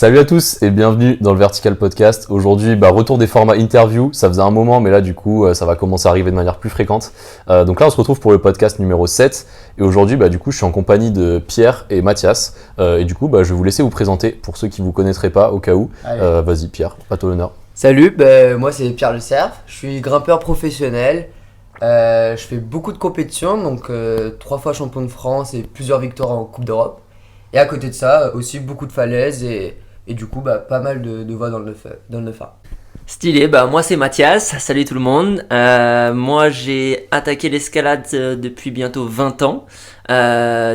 Salut à tous et bienvenue dans le Vertical Podcast. Aujourd'hui, retour des formats interview. Ça faisait un moment, mais là, du coup, ça va commencer à arriver de manière plus fréquente. Donc là, on se retrouve pour le podcast numéro 7. Et aujourd'hui, je suis en compagnie de Pierre et Mathias. Et du coup, je vais vous laisser vous présenter pour ceux qui ne vous connaîtraient pas au cas où. Vas-y, Pierre, à toi l'honneur. Salut, moi c'est Pierre Le Cerf. Je suis grimpeur professionnel. Je fais beaucoup de compétitions, donc 3 fois champion de France et plusieurs victoires en Coupe d'Europe. Et à côté de ça, aussi beaucoup de falaises et du coup pas mal de voies dans le phare. Stylé, moi c'est Mathias, salut tout le monde. Moi j'ai attaqué l'escalade depuis bientôt 20 ans.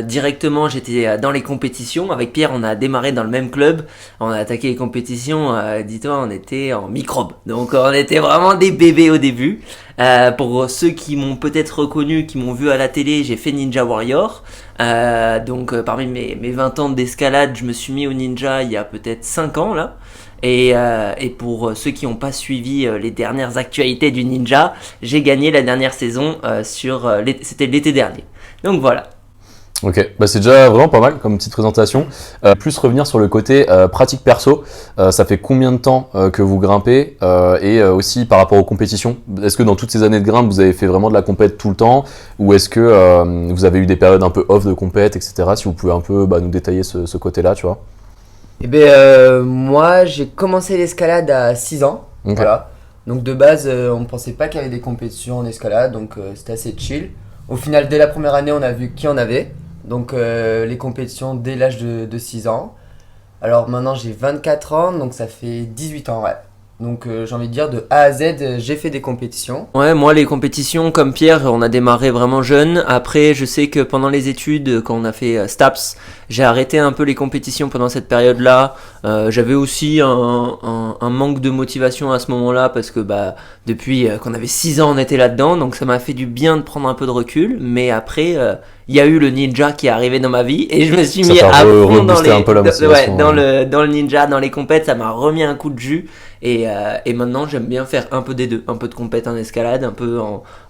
Directement j'étais dans les compétitions. Avec Pierre on a démarré dans le même club. On a attaqué les compétitions, dis-toi on était en microbe. Donc on était vraiment des bébés au début. Pour ceux qui m'ont peut-être reconnu, qui m'ont vu à la télé, j'ai fait Ninja Warrior. Parmi mes 20 ans d'escalade, je me suis mis au ninja il y a peut-être 5 ans là. Et pour ceux qui n'ont pas suivi les dernières actualités du ninja, j'ai gagné la dernière saison c'était l'été dernier. Donc voilà. Ok, c'est déjà vraiment pas mal comme petite présentation. Plus revenir sur le côté pratique perso. Ça fait combien de temps que vous grimpez et aussi par rapport aux compétitions. Est-ce que dans toutes ces années de grimpe, vous avez fait vraiment de la compète tout le temps ou est-ce que vous avez eu des périodes un peu off de compète, etc. Si vous pouvez un peu nous détailler ce côté-là, tu vois. Moi j'ai commencé l'escalade à 6 ans. Okay. Voilà. Donc de base, on ne pensait pas qu'il y avait des compétitions en escalade, donc c'était assez chill. Au final, dès la première année, on a vu qui en avait. Donc les compétitions dès l'âge de 6 ans. Alors maintenant j'ai 24 ans, donc ça fait 18 ans, ouais. Donc j'ai envie de dire de A à Z, j'ai fait des compétitions. Ouais, moi les compétitions comme Pierre, on a démarré vraiment jeune. Après, je sais que pendant les études, quand on a fait STAPS, j'ai arrêté un peu les compétitions pendant cette période-là. J'avais aussi un manque de motivation à ce moment-là parce que depuis qu'on avait 6 ans, on était là-dedans. Donc ça m'a fait du bien de prendre un peu de recul. Mais après, il y a eu le ninja qui est arrivé dans ma vie et je me suis mis à fond dans le ninja, dans les compètes. Ça m'a remis un coup de jus. Et maintenant j'aime bien faire un peu des deux, un peu de compète en escalade, un peu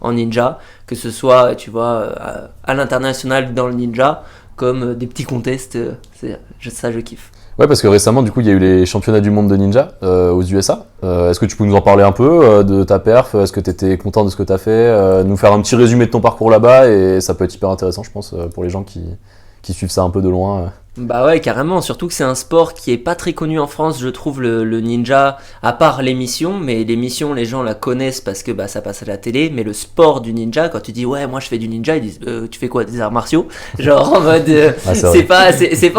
en ninja, que ce soit tu vois à l'international dans le ninja comme des petits contests, ça je kiffe. Ouais, parce que récemment du coup il y a eu les championnats du monde de ninja aux USA. Est-ce que tu peux nous en parler un peu de ta perf? Est-ce que tu étais content de ce que tu as fait? Nous faire un petit résumé de ton parcours là-bas et ça peut être hyper intéressant je pense pour les gens qui suivent ça un peu de loin. Bah ouais, carrément, surtout que c'est un sport qui est pas très connu en France, je trouve, le ninja, à part l'émission, mais l'émission, les gens la connaissent parce que ça passe à la télé, mais le sport du ninja, quand tu dis ouais, moi je fais du ninja, ils disent tu fais quoi, des arts martiaux? Genre en mode c'est pas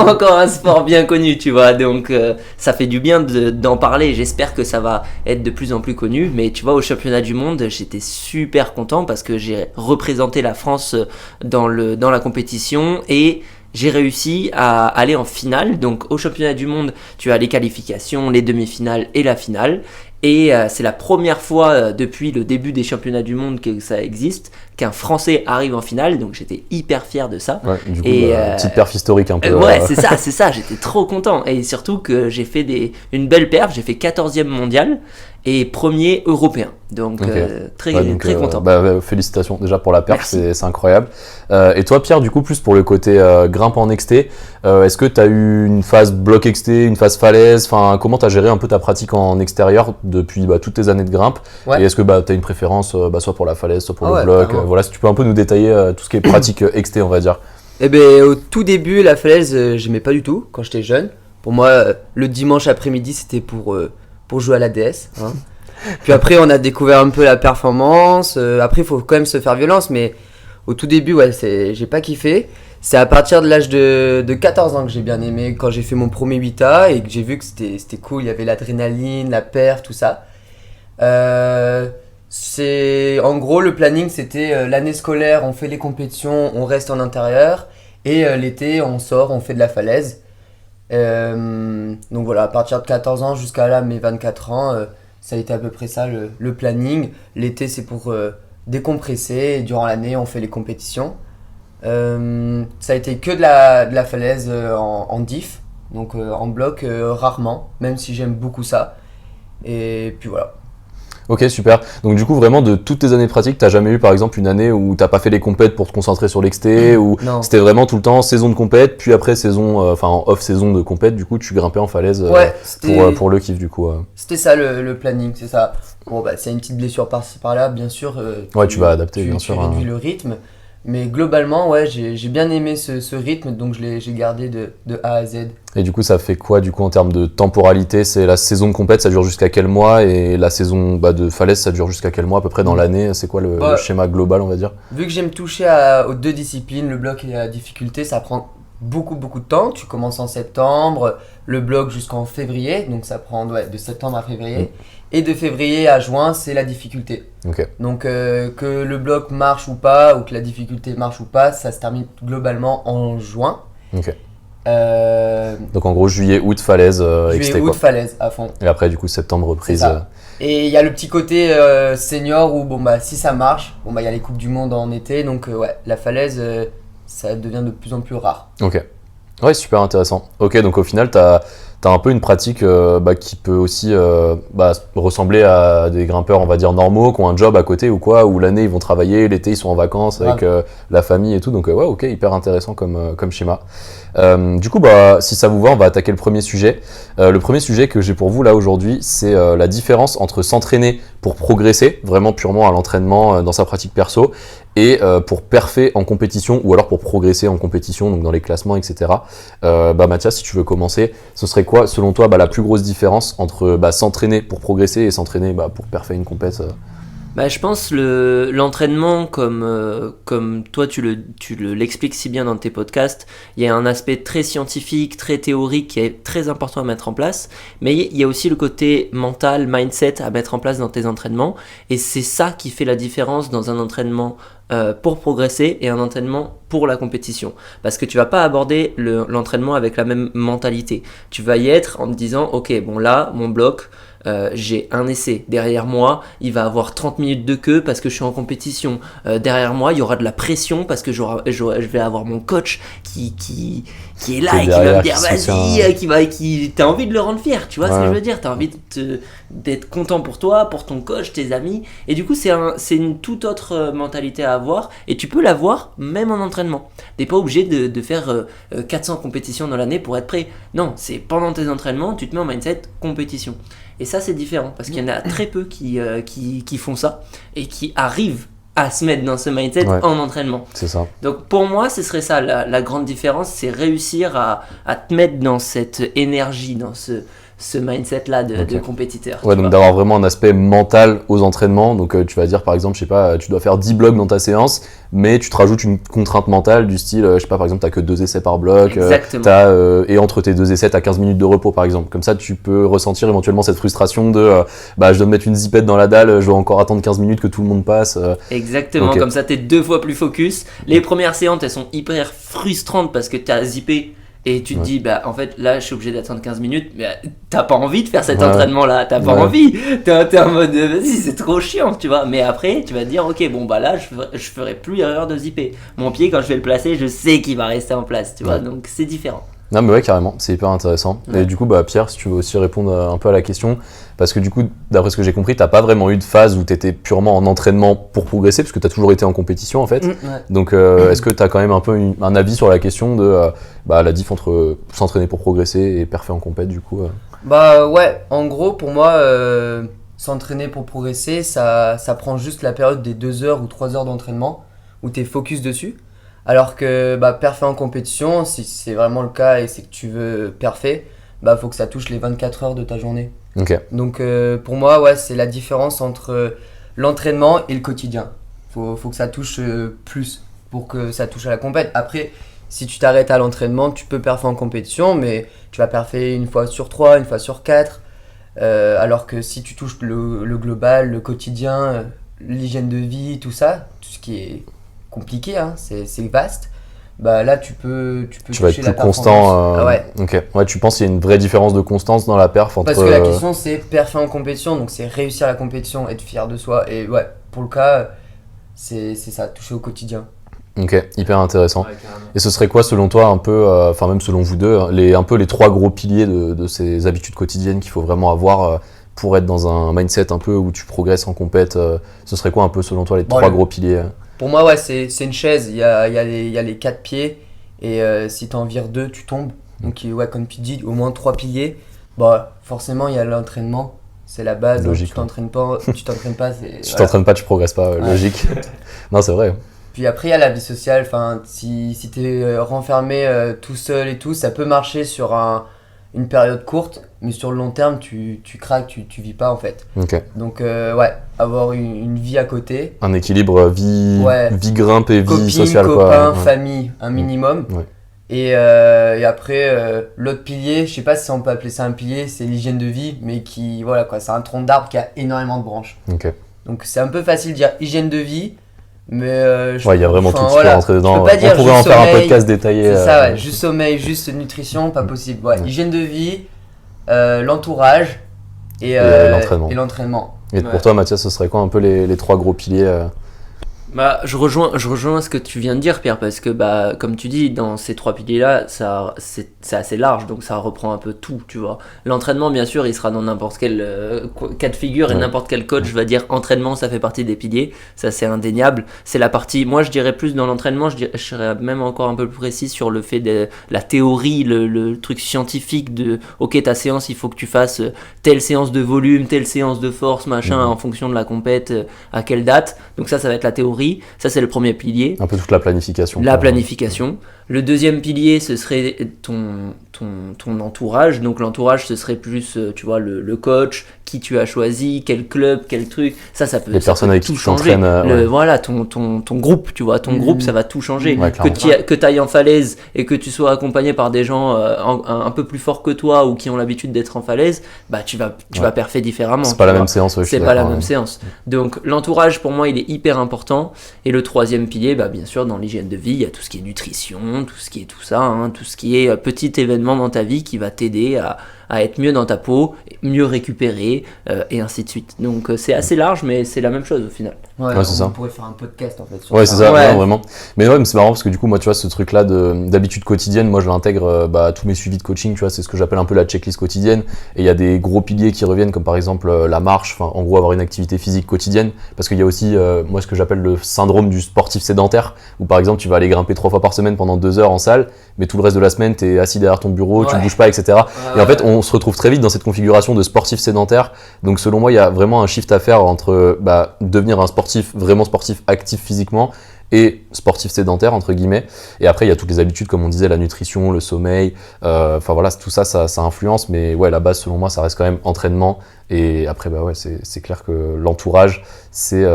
encore un sport bien connu, tu vois, donc ça fait du bien d'en parler, j'espère que ça va être de plus en plus connu, mais tu vois, au championnat du monde, j'étais super content parce que j'ai représenté la France dans la compétition et j'ai réussi à aller en finale. Donc au championnat du monde, tu as les qualifications, les demi-finales et la finale. Et c'est la première fois depuis le début des championnats du monde que ça existe, qu'un Français arrive en finale. Donc j'étais hyper fier de ça. Ouais, du coup, petite perf historique un peu. Ouais, c'est ça, j'étais trop content. Et surtout que j'ai fait une belle perf, j'ai fait 14e mondial et premier européen. Donc très content. Félicitations déjà pour la perf, c'est incroyable. Et toi Pierre, du coup plus pour le côté grimpe en XT, est-ce que tu as eu une phase bloc XT, une phase falaise, enfin comment tu as géré un peu ta pratique en extérieur depuis toutes tes années de grimpe? Ouais. Et est-ce que tu as une préférence soit pour la falaise, soit pour le bloc? Voilà, si tu peux un peu nous détailler tout ce qui est pratique XT on va dire. Au tout début, la falaise, j'aimais pas du tout quand j'étais jeune. Pour moi, le dimanche après-midi, c'était pour jouer à la DS. Hein. Puis après, on a découvert un peu la performance. Après, il faut quand même se faire violence, mais au tout début, j'ai pas kiffé. C'est à partir de l'âge de 14 ans que j'ai bien aimé, quand j'ai fait mon premier 8A et que j'ai vu que c'était cool. Il y avait l'adrénaline, la perf, tout ça. En gros, le planning, c'était l'année scolaire, on fait les compétitions, on reste en intérieur. Et l'été, on sort, on fait de la falaise. Donc voilà, à partir de 14 ans jusqu'à là, mes 24 ans, ça a été à peu près ça le planning. L'été, c'est pour décompresser et durant l'année, on fait les compétitions. Ça a été que de la falaise en diff, donc en bloc rarement, même si j'aime beaucoup ça. Et puis voilà. Ok, super. Donc du coup, vraiment, de toutes tes années de pratique, t'as jamais eu par exemple une année où t'as pas fait les compètes pour te concentrer sur l'exté, ou Non. c'était vraiment tout le temps saison de compète, puis après saison, enfin off-saison de compète, du coup tu grimpais en falaise Ouais, pour le kiff du coup. c'était ça le planning, c'est ça. Bon, bah, c'est une petite blessure par-ci par-là, bien sûr. Ouais, tu vas adapter, bien sûr, Tu réduis le rythme. Mais globalement, ouais, j'ai bien aimé ce rythme, donc j'ai gardé de A à Z. Et du coup, ça fait quoi du coup en termes de temporalité? C'est la saison de compète, ça dure jusqu'à quel mois? Et la saison de falaise, ça dure jusqu'à quel mois à peu près dans l'année? C'est quoi le schéma global, on va dire? Vu que j'aime toucher aux deux disciplines, le bloc et la difficulté, ça prend beaucoup de temps. Tu commences en septembre, le bloc jusqu'en février, donc ça prend de septembre à février. Et de février à juin, c'est la difficulté. Ok. Donc que le bloc marche ou pas, ou que la difficulté marche ou pas, ça se termine globalement en juin. Ok. Donc en gros, juillet, août, falaise, Juillet, XT, août, quoi. falaise à fond. Et après, du coup, septembre, reprise. C'est ça. Et il y a le petit côté senior où bon bah si ça marche, bon bah il y a les coupes du monde en été, donc ouais, la falaise ça devient de plus en plus rare. Ok. Ouais, super intéressant. Ok, donc au final, t'as un peu une pratique qui peut aussi ressembler à des grimpeurs, on va dire, normaux, qui ont un job à côté ou quoi, où l'année ils vont travailler, l'été ils sont en vacances avec la famille et tout. Donc ouais, ok, hyper intéressant comme schéma. Du coup, si ça vous va, on va attaquer le premier sujet. Le premier sujet que j'ai pour vous là aujourd'hui, c'est la différence entre s'entraîner pour progresser, vraiment purement à l'entraînement dans sa pratique perso, et pour perfer en compétition, ou alors pour progresser en compétition, donc dans les classements, etc. Mathias, si tu veux commencer, ce serait quoi, selon toi, la plus grosse différence entre s'entraîner pour progresser et s'entraîner pour perfer une compète Je pense l'entraînement, comme toi tu l'expliques si bien dans tes podcasts, il y a un aspect très scientifique, très théorique qui est très important à mettre en place, mais il y a aussi le côté mental, mindset à mettre en place dans tes entraînements, et c'est ça qui fait la différence dans un entraînement pour progresser et un entraînement pour la compétition, parce que tu vas pas aborder l'entraînement avec la même mentalité. Tu vas y être en te disant ok, bon là mon bloc, j'ai un essai derrière moi, il va avoir 30 minutes de queue parce que je suis en compétition, derrière moi il y aura de la pression parce que je vais avoir mon coach qui est là et qui va me dire vas-y, t'as envie de le rendre fier, tu vois ce que je veux dire, t'as envie d'être content pour toi, pour ton coach, tes amis, et du coup c'est une toute autre mentalité à avoir, et tu peux l'avoir même en entraînement. T'es pas obligé de faire 400 compétitions dans l'année pour être prêt, non, c'est pendant tes entraînements tu te mets en mindset compétition. Et ça c'est différent parce qu'il y en a très peu qui font ça et qui arrivent à se mettre dans ce mindset en entraînement. C'est ça. Donc pour moi ce serait ça la grande différence, c'est réussir à te mettre dans cette énergie, dans ce mindset là de compétiteur. Ouais, donc d'avoir vraiment un aspect mental aux entraînements. Donc tu vas dire par exemple, je sais pas, tu dois faire 10 blocs dans ta séance, mais tu te rajoutes une contrainte mentale du style, je sais pas, par exemple, t'as que 2 essais par bloc, et entre tes 2 essais, t'as 15 minutes de repos par exemple. Comme ça, tu peux ressentir éventuellement cette frustration de je dois me mettre une zipette dans la dalle, je dois encore attendre 15 minutes que tout le monde passe. Exactement, comme ça t'es 2 fois plus focus. Les premières séances, elles sont hyper frustrantes parce que t'as zippé. Et tu te dis, en fait, là, je suis obligé d'attendre 15 minutes, mais t'as pas envie de faire cet entraînement-là, t'as pas envie. T'es en mode, vas-y, c'est trop chiant, tu vois. Mais après, tu vas te dire, ok, là, je ferai plus erreur de zipper. Mon pied, quand je vais le placer, je sais qu'il va rester en place, tu vois. Donc, c'est différent. Non mais ouais, carrément, c'est hyper intéressant. Et du coup, Pierre, si tu veux aussi répondre un peu à la question, parce que du coup, d'après ce que j'ai compris, t'as pas vraiment eu de phase où t'étais purement en entraînement pour progresser, parce que t'as toujours été en compétition en fait. Donc est-ce que t'as quand même un peu un avis sur la question de la diff entre s'entraîner pour progresser et perfer en compète du coup Ouais, en gros pour moi, s'entraîner pour progresser, ça prend juste la période des 2 heures ou 3 heures d'entraînement où t'es focus dessus. Alors que perfer en compétition, si c'est vraiment le cas et c'est que tu veux perfer, faut que ça touche les 24 heures de ta journée. Donc pour moi, c'est la différence entre l'entraînement et le quotidien. Faut que ça touche plus pour que ça touche à la compète. Après, si tu t'arrêtes à l'entraînement, tu peux perfer en compétition, mais tu vas perfer une fois sur 3, une fois sur 4. Alors que si tu touches le global, le quotidien, l'hygiène de vie, tout ça, tout ce qui est compliqué, c'est vaste, là tu peux vas être plus constant. Tu penses qu'il y a une vraie différence de constance dans la perf entre... Parce que la question c'est perfer en compétition, donc c'est réussir la compétition, être fier de soi, et pour le cas c'est ça, toucher au quotidien. Ok, hyper intéressant. Et ce serait quoi selon toi un peu, même selon vous deux, un peu les 3 gros piliers de ces habitudes quotidiennes qu'il faut vraiment avoir pour être dans un mindset un peu où tu progresses en compète, ce serait quoi un peu selon toi les Bon, trois gros piliers Pour moi, ouais, c'est une chaise. Il y a les 4 pieds. Et si t'en vires 2, tu tombes. Donc, ouais, comme tu dis, au moins 3 piliers. Bah, forcément, il y a l'entraînement. C'est la base. Logique, Tu t'entraînes pas. Tu t'entraînes pas. Tu t'entraînes pas, tu progresses pas, logique. Non, c'est vrai. Puis après, il y a la vie sociale. Enfin, si t'es renfermé tout seul et tout, ça peut marcher sur une période courte. Mais sur le long terme, tu craques, tu vis pas en fait. Ok. Donc, ouais, avoir une vie à côté. Un équilibre vie grimpe et vie Copine, sociale. copain, quoi. famille, un minimum. Ouais. Et après, l'autre pilier, je sais pas si on peut appeler ça un pilier, c'est l'hygiène de vie, mais qui, voilà quoi, c'est un tronc d'arbre qui a énormément de branches. Ok. Donc c'est un peu facile de dire hygiène de vie, mais il y a vraiment tout qui peut rentrer dedans. Je peux pas dire on pourrait en juste faire un sommeil, podcast détaillé. C'est ça, ouais, juste sommeil, juste nutrition, pas possible. Ouais, hygiène de vie, l'entourage et l'entraînement. Et pour toi, Mathias, ce serait quoi un peu les trois gros piliers Bah, je rejoins ce que tu viens de dire, Pierre, parce que bah, comme tu dis, dans ces 3 piliers-là, c'est assez large, donc ça reprend un peu tout, tu vois. L'entraînement, bien sûr, il sera dans n'importe quel cas de figure et n'importe quel coach va dire entraînement, ça fait partie des piliers, ça c'est indéniable. C'est la partie, moi je dirais plus dans l'entraînement, je serais même encore un peu plus précis sur le fait de la théorie, le truc scientifique de ok, ta séance, il faut que tu fasses telle séance de volume, telle séance de force, machin, en fonction de la compète, à quelle date. Donc ça va être la théorie. Ça, c'est le premier pilier. Un peu toute la planification. La planification. Le deuxième pilier, ce serait ton entourage. Donc, l'entourage, ce serait plus, tu vois, le coach, qui tu as choisi, quel club, quel truc. Ça peut les personnes avec qui tu t'entraînes. Voilà, ton groupe, tu vois. Ton groupe, ça va tout changer. Ouais, que tu ailles en falaise et que tu sois accompagné par des gens un peu plus forts que toi ou qui ont l'habitude d'être en falaise, bah, tu vas perfer différemment. C'est pas la même séance. C'est pas la même séance. Donc, l'entourage, pour moi, il est hyper important. Et le troisième pilier, bah, bien sûr, dans l'hygiène de vie, il y a tout ce qui est nutrition, tout ce qui est tout ça, hein, tout ce qui est petit événement dans ta vie qui va t'aider à être mieux dans ta peau, mieux récupérer, et ainsi de suite. Donc c'est assez large, mais c'est la même chose au final. Ouais, c'est ça. On pourrait faire un podcast en fait. Ouais, c'est ça, non, vraiment. Mais ouais, mais c'est marrant parce que du coup, moi, tu vois, ce truc-là d'habitude quotidienne, moi, je l'intègre à tous mes suivis de coaching, tu vois, c'est ce que j'appelle un peu la checklist quotidienne. Et il y a des gros piliers qui reviennent, comme par exemple la marche, enfin, en gros, avoir une activité physique quotidienne. Parce qu'il y a aussi, moi, ce que j'appelle le syndrome du sportif sédentaire, où par exemple, tu vas aller grimper 3 fois par semaine pendant 2 heures en salle, mais tout le reste de la semaine, t'es assis derrière ton bureau, tu bouges pas, etc. Et en fait, on se retrouve très vite dans cette configuration de sportif sédentaire. Donc, selon moi, il y a vraiment un shift à faire entre devenir un sportif, vraiment sportif actif physiquement et sportif sédentaire entre guillemets. Et après il y a toutes les habitudes comme on disait, la nutrition, le sommeil, enfin voilà, tout ça influence, mais ouais, la base selon moi ça reste quand même entraînement. Et après bah ouais, c'est clair que l'entourage c'est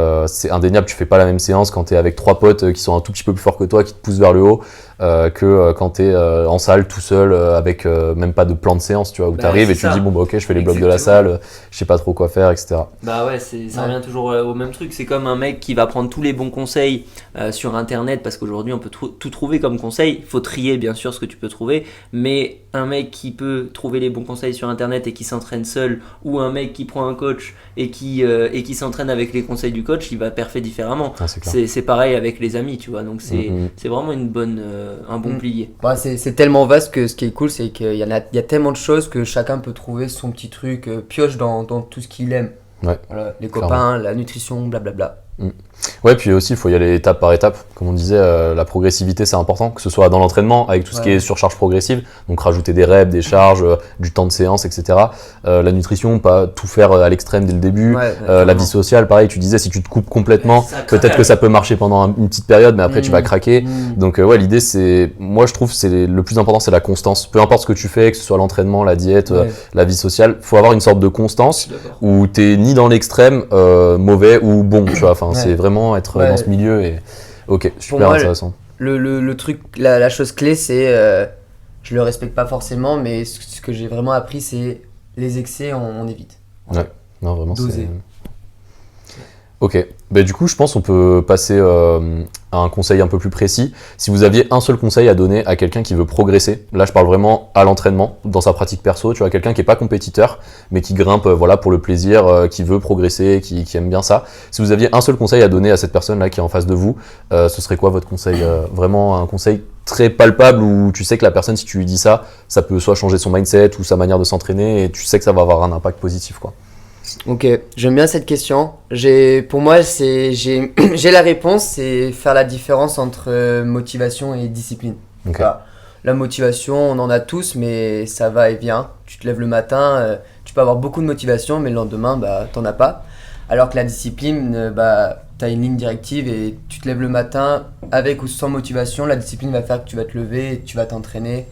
indéniable. Tu fais pas la même séance quand t'es avec 3 potes qui sont un tout petit peu plus forts que toi, qui te poussent vers le haut, que quand t'es en salle tout seul avec même pas de plan de séance, tu vois, où t'arrives et tu te dis bon bah ok, je fais les blocs de la salle, je sais pas trop quoi faire, etc. Bah ouais, ça revient toujours au même truc. C'est comme un mec qui va prendre tous les bons conseils sur internet, parce qu'aujourd'hui on peut tout trouver comme conseil. Il faut trier bien sûr ce que tu peux trouver, mais un mec qui peut trouver les bons conseils sur internet et qui s'entraîne seul, ou un mec qui prend un coach et qui s'entraîne avec les conseils du coach, il va perfer différemment. C'est pareil avec les amis, tu vois. Donc c'est vraiment un bon pilier. Bah, c'est tellement vaste que ce qui est cool, c'est qu'il y a tellement de choses que chacun peut trouver son petit truc, pioche dans tout ce qu'il aime. Ouais. Voilà, les copains, la nutrition, blablabla. Ouais, puis aussi il faut y aller étape par étape. Comme on disait, la progressivité c'est important, que ce soit dans l'entraînement avec tout ce qui est surcharge progressive, donc rajouter des reps, des charges, du temps de séance, etc. La nutrition, pas tout faire à l'extrême dès le début. La vie sociale, pareil, tu disais si tu te coupes complètement, peut-être que ça peut marcher pendant une petite période, mais après tu vas craquer. Donc ouais, l'idée c'est, moi je trouve c'est le plus important, c'est la constance. Peu importe ce que tu fais, que ce soit l'entraînement, la diète, la vie sociale, faut avoir une sorte de constance où t'es ni dans l'extrême mauvais ou bon, tu vois. Enfin, c'est vraiment être dans ce milieu et ok, super moi, intéressant. Le truc, la chose clé, c'est je le respecte pas forcément, mais ce que j'ai vraiment appris, c'est les excès, on évite. Ouais, non vraiment. Doser. Ok, bah, du coup je pense qu'on peut passer à un conseil un peu plus précis. Si vous aviez un seul conseil à donner à quelqu'un qui veut progresser, là je parle vraiment à l'entraînement, dans sa pratique perso, tu vois, quelqu'un qui n'est pas compétiteur, mais qui grimpe voilà, pour le plaisir, qui veut progresser, qui aime bien ça. Si vous aviez un seul conseil à donner à cette personne-là qui est en face de vous, ce serait quoi votre conseil vraiment un conseil très palpable où tu sais que la personne, si tu lui dis ça, ça peut soit changer son mindset ou sa manière de s'entraîner et tu sais que ça va avoir un impact positif, quoi. Ok, j'aime bien cette question. Pour moi, j'ai la réponse, c'est faire la différence entre motivation et discipline. Ok. Voilà. La motivation, on en a tous, mais ça va et vient. Tu te lèves le matin, tu peux avoir beaucoup de motivation, mais le lendemain, bah, t'en as pas. Alors que la discipline, t'as une ligne directive et tu te lèves le matin avec ou sans motivation. La discipline va faire que tu vas te lever, et tu vas t'entraîner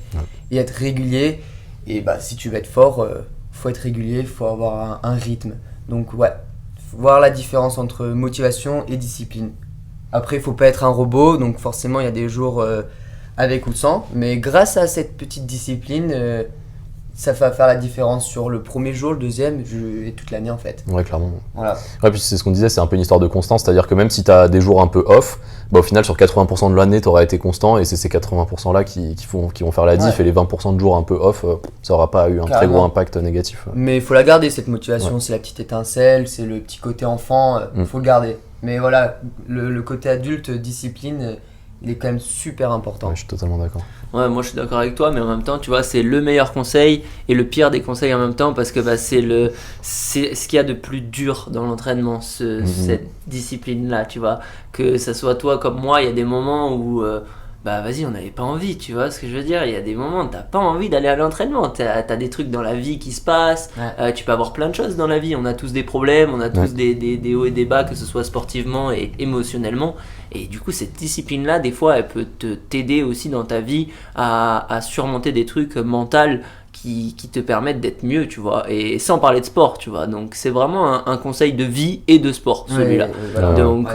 et être régulier. Et bah, si tu veux être fort, faut être régulier, faut avoir un rythme. Donc ouais, faut voir la différence entre motivation et discipline. Après, il faut pas être un robot, donc forcément, il y a des jours avec ou sans. Mais grâce à cette petite discipline, ça va faire la différence sur le premier jour, le deuxième et toute l'année en fait. Ouais, clairement. Voilà. Ouais, puis c'est ce qu'on disait, c'est un peu une histoire de constance, c'est-à-dire que même si tu as des jours un peu off, bah, au final, sur 80% de l'année, tu auras été constant et c'est ces 80%-là qui vont faire la diff, Ouais. et les 20% de jours un peu off, ça aura pas eu un très Carrément. gros impact négatif. Mais il faut la garder cette motivation, c'est la petite étincelle, c'est le petit côté enfant, faut le garder. Mais voilà, le côté adulte, discipline, il est quand même super important. Ouais, je suis totalement d'accord. Ouais, moi je suis d'accord avec toi, mais en même temps, tu vois, c'est le meilleur conseil et le pire des conseils en même temps parce que bah, c'est ce qu'il y a de plus dur dans l'entraînement, cette discipline-là, tu vois. Que ça soit toi comme moi, il y a des moments où, bah vas-y, on n'avait pas envie, tu vois ce que je veux dire. Il y a des moments où t'as pas envie d'aller à l'entraînement, t'as des trucs dans la vie qui se passent, tu peux avoir plein de choses dans la vie, on a tous des problèmes, on a tous des hauts et des bas, que ce soit sportivement et émotionnellement. Et du coup, cette discipline-là, des fois, elle peut t'aider aussi dans ta vie à surmonter des trucs mentaux qui te permettent d'être mieux, tu vois. Et sans parler de sport, tu vois. Donc, c'est vraiment un conseil de vie et de sport, celui-là. Voilà. Donc,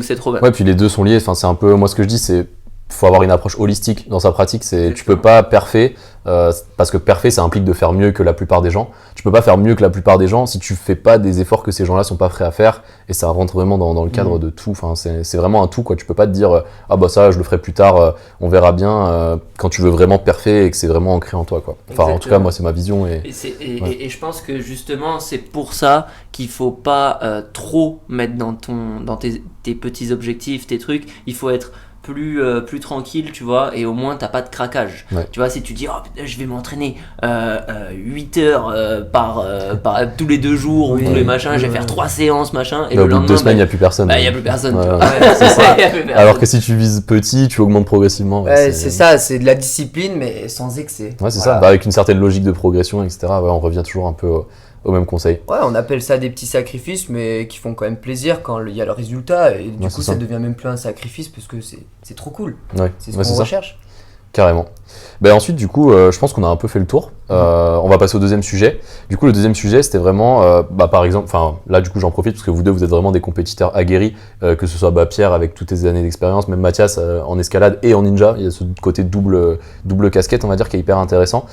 c'est trop bien. Ouais, puis les deux sont liés. Enfin, c'est un peu, moi, ce que je dis, c'est faut avoir une approche holistique dans sa pratique. Tu peux pas parfait, parce que parfait, ça implique de faire mieux que la plupart des gens. Tu peux pas faire mieux que la plupart des gens si tu fais pas des efforts que ces gens-là sont pas prêts à faire, et ça rentre vraiment dans le cadre de tout. Enfin, c'est vraiment un tout, quoi. Tu peux pas te dire ah bah ça je le ferai plus tard, on verra bien, quand tu veux vraiment parfait et que c'est vraiment ancré en toi, quoi. Enfin, en tout cas, moi c'est ma vision Et je pense que justement c'est pour ça qu'il faut pas trop mettre dans tes petits objectifs, tes trucs. Il faut être plus tranquille, tu vois, et au moins t'as pas de craquage. Tu vois, si tu dis oh putain, je vais m'entraîner 8 heures par tous les 2 jours ou tous les machins, je vais faire 3 séances machin, et au le bout de lendemain 2 semaines il y a plus personne. y a plus personne, Ouais, tu vois. ouais, c'est ça. Y a plus personne. Alors que si tu vises petit, tu augmentes progressivement. Ouais, c'est ça, c'est de la discipline mais sans excès. Ouais, c'est Voilà. ça. Bah, avec une certaine logique de progression, etc. Ouais, on revient toujours un peu au même conseil. Ouais, on appelle ça des petits sacrifices, mais qui font quand même plaisir quand il y a le résultat. Et du coup, ça devient même plus un sacrifice parce que c'est trop cool. Ouais, C'est ce qu'on recherche. Carrément. Ben ensuite, du coup, je pense qu'on a un peu fait le tour. On va passer au deuxième sujet. Du coup, le deuxième sujet, c'était vraiment, par exemple, enfin là, du coup, j'en profite parce que vous deux, vous êtes vraiment des compétiteurs aguerris, que ce soit Pierre avec toutes tes années d'expérience, même Mathias en escalade et en ninja. Il y a ce côté double casquette, on va dire, qui est hyper intéressant.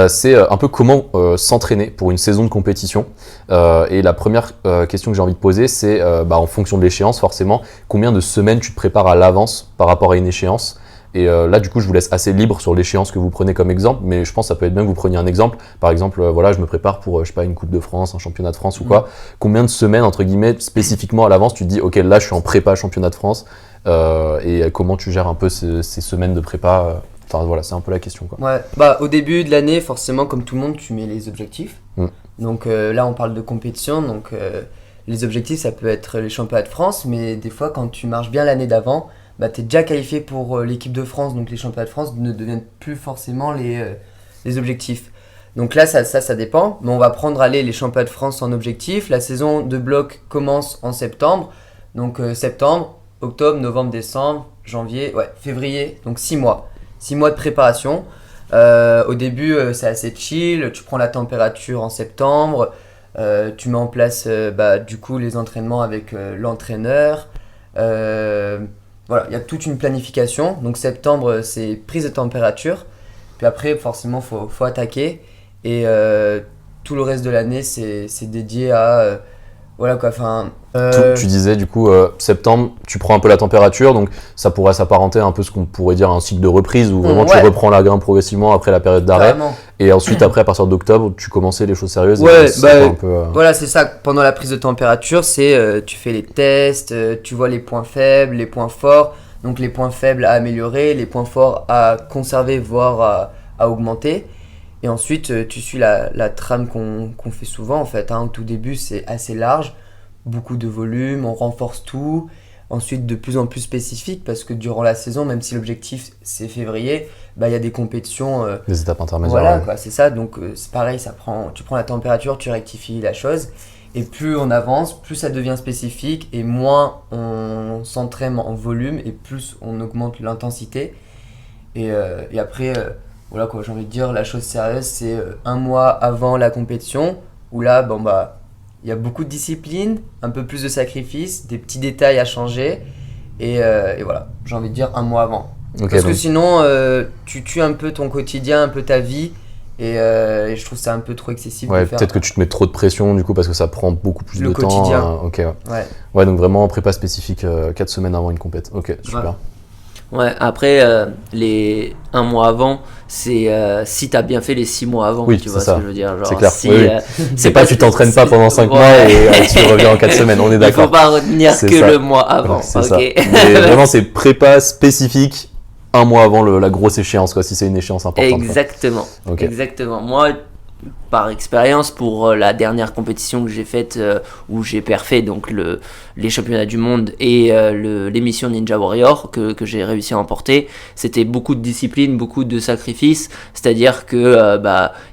C'est un peu comment s'entraîner pour une saison de compétition. Et la première question que j'ai envie de poser, c'est en fonction de l'échéance, forcément, combien de semaines tu te prépares à l'avance par rapport à une échéance. Et là, du coup, je vous laisse assez libre sur l'échéance que vous prenez comme exemple, mais je pense que ça peut être bien que vous preniez un exemple. Par exemple, voilà, je me prépare pour, je sais pas, une Coupe de France, un championnat de France ou quoi. Combien de semaines, entre guillemets, spécifiquement à l'avance, tu te dis, ok, là, je suis en prépa championnat de France, et comment tu gères un peu ces semaines de prépa. Enfin, voilà, c'est un peu la question, quoi. Ouais, bah au début de l'année, forcément, comme tout le monde, tu mets les objectifs. Donc là, on parle de compétition, donc les objectifs, ça peut être les championnats de France, mais des fois, quand tu marches bien l'année d'avant, bah, tu es déjà qualifié pour l'équipe de France, donc les championnats de France ne deviennent plus forcément les objectifs. Donc là, ça dépend, mais on va prendre les championnats de France en objectif. La saison de bloc commence en septembre, donc septembre, octobre, novembre, décembre, janvier, février, donc 6 mois. 6 mois de préparation. Au début, c'est assez chill, tu prends la température en septembre, tu mets en place du coup les entraînements avec l'entraîneur. Voilà, il y a toute une planification. Donc septembre, c'est prise de température. Puis après, forcément, faut attaquer. Et tout le reste de l'année, c'est dédié à... voilà quoi, enfin... Tu disais, du coup, septembre, tu prends un peu la température. Donc ça pourrait s'apparenter un peu ce qu'on pourrait dire un cycle de reprise où vraiment tu reprends la grimpe progressivement après la période d'arrêt. Carrément. Et ensuite, après, à partir d'octobre, tu commençais les choses sérieuses. Ouais, un peu, voilà, c'est ça. Pendant la prise de température, c'est tu fais les tests, tu vois les points faibles, les points forts. Donc les points faibles à améliorer, les points forts à conserver, voire à augmenter. Et ensuite, tu suis la trame qu'on fait souvent, en fait. Au tout début, c'est assez large, beaucoup de volume, on renforce tout. Ensuite, de plus en plus spécifique, parce que durant la saison, même si l'objectif, c'est février, il y a des compétitions. Des étapes intermédiaires. Voilà, Ouais. quoi, c'est ça. Donc, c'est pareil, tu prends la température, tu rectifies la chose. Et plus on avance, plus ça devient spécifique, et moins on s'entraîne en volume, et plus on augmente l'intensité. Et après, voilà quoi, j'ai envie de dire, la chose sérieuse, c'est un mois avant la compétition, où là, il y a beaucoup de discipline, un peu plus de sacrifices, des petits détails à changer, et voilà, j'ai envie de dire un mois avant. Ok, Parce que donc- sinon, tu tues un peu ton quotidien, un peu ta vie, et je trouve ça un peu trop excessif Ouais, de faire. peut-être que tu te mets trop de pression du coup parce que ça prend beaucoup plus Le de temps. quotidien. Ok, ouais. Ouais. Ouais, donc vraiment prépa spécifique 4 semaines avant une compète. Ok, super. Ouais, après, les un mois avant, c'est si t'as bien fait les 6 mois avant, Oui, tu c'est vois ça. ce que je veux dire. Genre, C'est clair. si, Oui, oui. C'est pas parce tu que t'entraînes pas pendant 5 mois Ouais. et tu reviens en 4 semaines, on est Il faut d'accord. pas retenir C'est que ça. le mois avant. C'est ok. ça. Mais vraiment, c'est prépa spécifique un mois avant la grosse échéance, quoi, si c'est une échéance importante. quoi. Exactement. Ok. Exactement. Moi, par expérience, pour la dernière compétition que j'ai faite où j'ai perfé donc les championnats du monde et l'émission Ninja Warrior que j'ai réussi à emporter, c'était beaucoup de discipline, beaucoup de sacrifices. C'est-à-dire que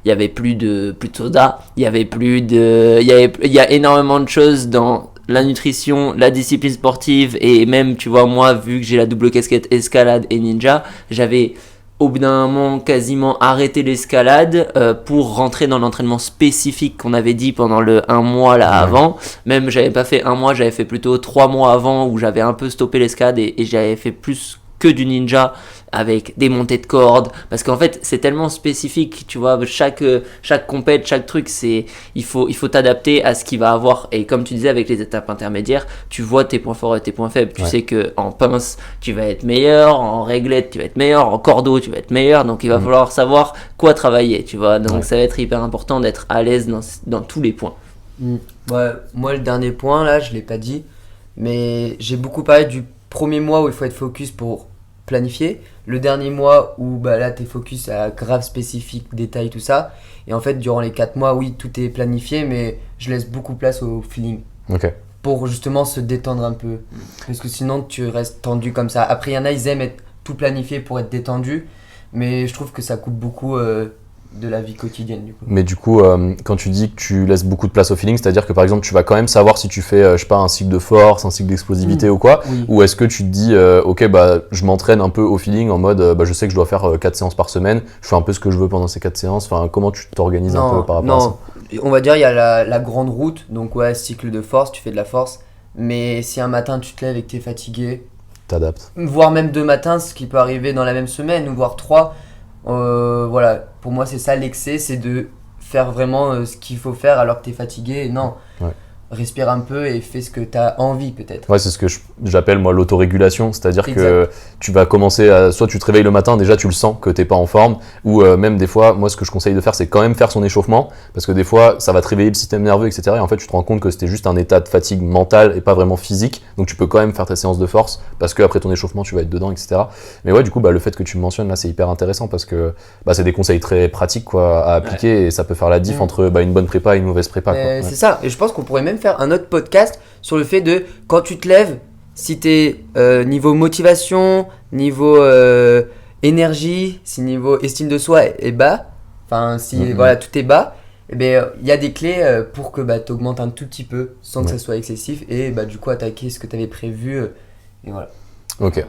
il y avait plus de soda, il y a énormément de choses dans la nutrition, la discipline sportive, et même, tu vois, moi, vu que j'ai la double casquette escalade et ninja, j'avais au bout d'un moment quasiment arrêté l'escalade pour rentrer dans l'entraînement spécifique qu'on avait dit pendant le 1 mois là avant. Même j'avais pas fait 1 mois, j'avais fait plutôt 3 mois avant où j'avais un peu stoppé l'escalade et j'avais fait plus que du ninja avec des montées de cordes, parce qu'en fait c'est tellement spécifique, tu vois, chaque compète, chaque truc, il faut t'adapter à ce qu'il va avoir. Et comme tu disais, avec les étapes intermédiaires, tu vois tes points forts et tes points faibles. Tu Ouais. sais que en pince tu vas être meilleur, en réglette tu vas être meilleur, en cordeau tu vas être meilleur, donc il va falloir savoir quoi travailler, tu vois. Donc Ouais. ça va être hyper important d'être à l'aise dans tous les points. Ouais, moi, le dernier point, là, je l'ai pas dit, mais j'ai beaucoup parlé du premier mois où il faut être focus pour planifier. Le dernier mois où là, t'es focus à grave spécifique, détail, tout ça. Et en fait, durant les 4 mois, oui, tout est planifié, mais je laisse beaucoup place au feeling. Ok. Pour justement se détendre un peu. Parce que sinon, tu restes tendu comme ça. Après, il y en a, ils aiment être tout planifié pour être détendu, mais je trouve que ça coupe beaucoup de la vie quotidienne, du coup. Mais du coup, quand tu dis que tu laisses beaucoup de place au feeling, c'est-à-dire que par exemple, tu vas quand même savoir si tu fais, je sais pas, un cycle de force, un cycle d'explosivité ou quoi, Oui. ou est-ce que tu te dis, ok, je m'entraîne un peu au feeling en mode, je sais que je dois faire 4 séances par semaine, je fais un peu ce que je veux pendant ces 4 séances, enfin, comment tu t'organises un peu par rapport à ça? On va dire il y a la grande route, donc ouais, cycle de force, tu fais de la force. Mais si un matin tu te lèves et que tu es fatigué, T'adaptes. voire même 2 matins, ce qui peut arriver dans la même semaine, ou voire 3, voilà, pour moi c'est ça l'excès, c'est de faire vraiment ce qu'il faut faire alors que tu es fatigué. Non, Ouais. respire un peu et fais ce que tu as envie peut-être. Ouais, c'est ce que j'appelle moi l'autorégulation, c'est-à-dire Exact. que tu vas commencer à, soit tu te réveilles le matin, déjà tu le sens que t'es pas en forme, ou même des fois, moi ce que je conseille de faire, c'est quand même faire son échauffement, parce que des fois ça va te réveiller le système nerveux, etc. Et en fait tu te rends compte que c'était juste un état de fatigue mentale et pas vraiment physique, donc tu peux quand même faire ta séance de force, parce que après ton échauffement tu vas être dedans, etc. Mais ouais, du coup, le fait que tu me mentionnes là, c'est hyper intéressant, parce que c'est des conseils très pratiques quoi, à appliquer, et ça peut faire la diff entre une bonne prépa et une mauvaise prépa. Quoi. Ouais. C'est ça, et je pense qu'on pourrait même faire un autre podcast sur le fait de quand tu te lèves, si t'es niveau motivation, niveau énergie, si niveau estime de soi est bas, enfin si voilà tout est bas, et ben il y a des clés pour que t'augmentes un tout petit peu sans que ça soit excessif et du coup attaquer ce que t'avais prévu et voilà. Ok.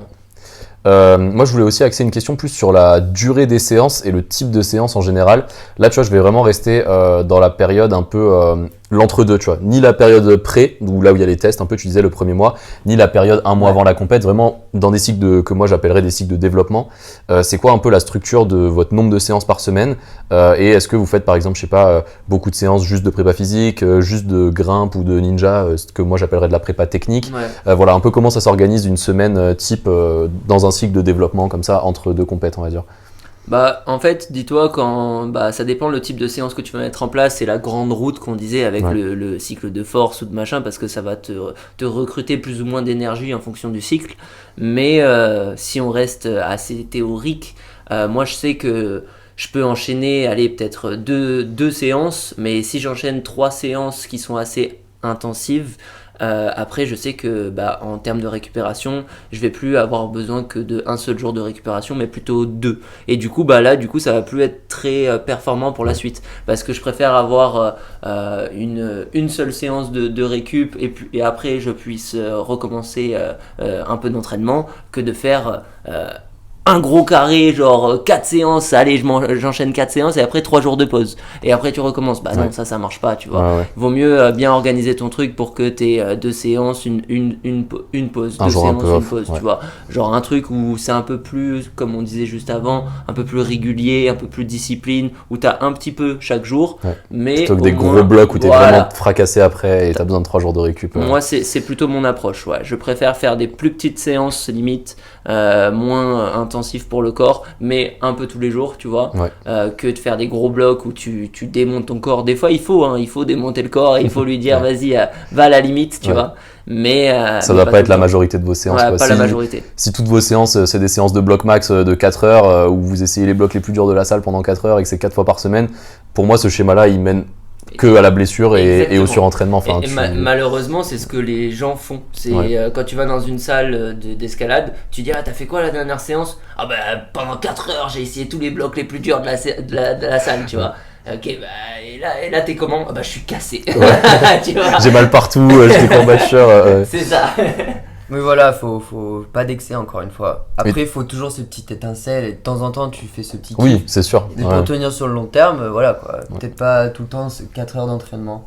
Moi je voulais aussi axer une question plus sur la durée des séances et le type de séance en général. Là tu vois je vais vraiment rester dans la période un peu l'entre-deux, tu vois, ni la période pré, là où il y a les tests, un peu tu disais le premier mois, ni la période un mois avant la compète, vraiment dans des cycles que moi j'appellerais des cycles de développement. C'est quoi un peu la structure de votre nombre de séances par semaine et est-ce que vous faites par exemple, je sais pas, beaucoup de séances juste de prépa physique, juste de grimpe ou de ninja, ce que moi j'appellerais de la prépa technique. Voilà un peu comment ça s'organise une semaine type dans un cycle de développement comme ça entre deux compètes on va dire. En fait, dis-toi, quand ça dépend le type de séance que tu vas mettre en place, c'est la grande route qu'on disait avec le cycle de force ou de machin, parce que ça va te recruter plus ou moins d'énergie en fonction du cycle. Mais si on reste assez théorique, moi je sais que je peux enchaîner, allez, peut-être deux séances, mais si j'enchaîne 3 séances qui sont assez intensives, après je sais que en termes de récupération, je vais plus avoir besoin que d'un seul jour de récupération, mais plutôt 2. Et du coup, là, ça va plus être très performant pour la suite, parce que je préfère avoir une seule séance de récup et après je puisse recommencer un peu d'entraînement que de faire un gros carré, genre 4 séances, allez, j'enchaîne 4 séances et après 3 jours de pause. Et après tu recommences. Non, ça marche pas, tu vois. Ouais. Vaut mieux bien organiser ton truc pour que t'aies 2 séances, une pause, Un 2 jour séances, un peu une off, pause, ouais. tu vois. Genre un truc où c'est un peu plus, comme on disait juste avant, un peu plus régulier, un peu plus discipline, où t'as un petit peu chaque jour, mais Plutôt que au des moins, gros blocs où t'es voilà. vraiment fracassé après et t'as besoin de 3 jours de récup. Moi, c'est plutôt mon approche. Ouais. Je préfère faire des plus petites séances, limite, moins intensives pour le corps, mais un peu tous les jours, tu vois, que de faire des gros blocs où tu démontes ton corps. Des fois, il faut démonter le corps et il faut lui dire, vas-y, va à la limite, tu vois. Mais ça mais doit pas être tout la le temps. majorité de vos séances. Ouais, quoi. pas la majorité. Si toutes vos séances, c'est des séances de bloc max de 4 heures, où vous essayez les blocs les plus durs de la salle pendant 4 heures et que c'est 4 fois par semaine, pour moi, ce schéma-là, il mène que à la blessure et au surentraînement. Enfin, Malheureusement, c'est ce que les gens font. C'est quand tu vas dans une salle d'escalade, tu dis t'as fait quoi la dernière séance? Pendant 4 heures j'ai essayé tous les blocs les plus durs de la salle, tu vois. Ok, et là t'es comment? Je suis cassé. Tu vois. J'ai mal partout, j'étais courbature. C'est ça. Mais voilà, faut pas d'excès encore une fois. Après, il faut toujours ce petit étincelle et de temps en temps tu fais ce petit kiff. Oui, c'est sûr. Et pour tenir sur le long terme, voilà quoi. Peut-être pas tout le temps 4 heures d'entraînement.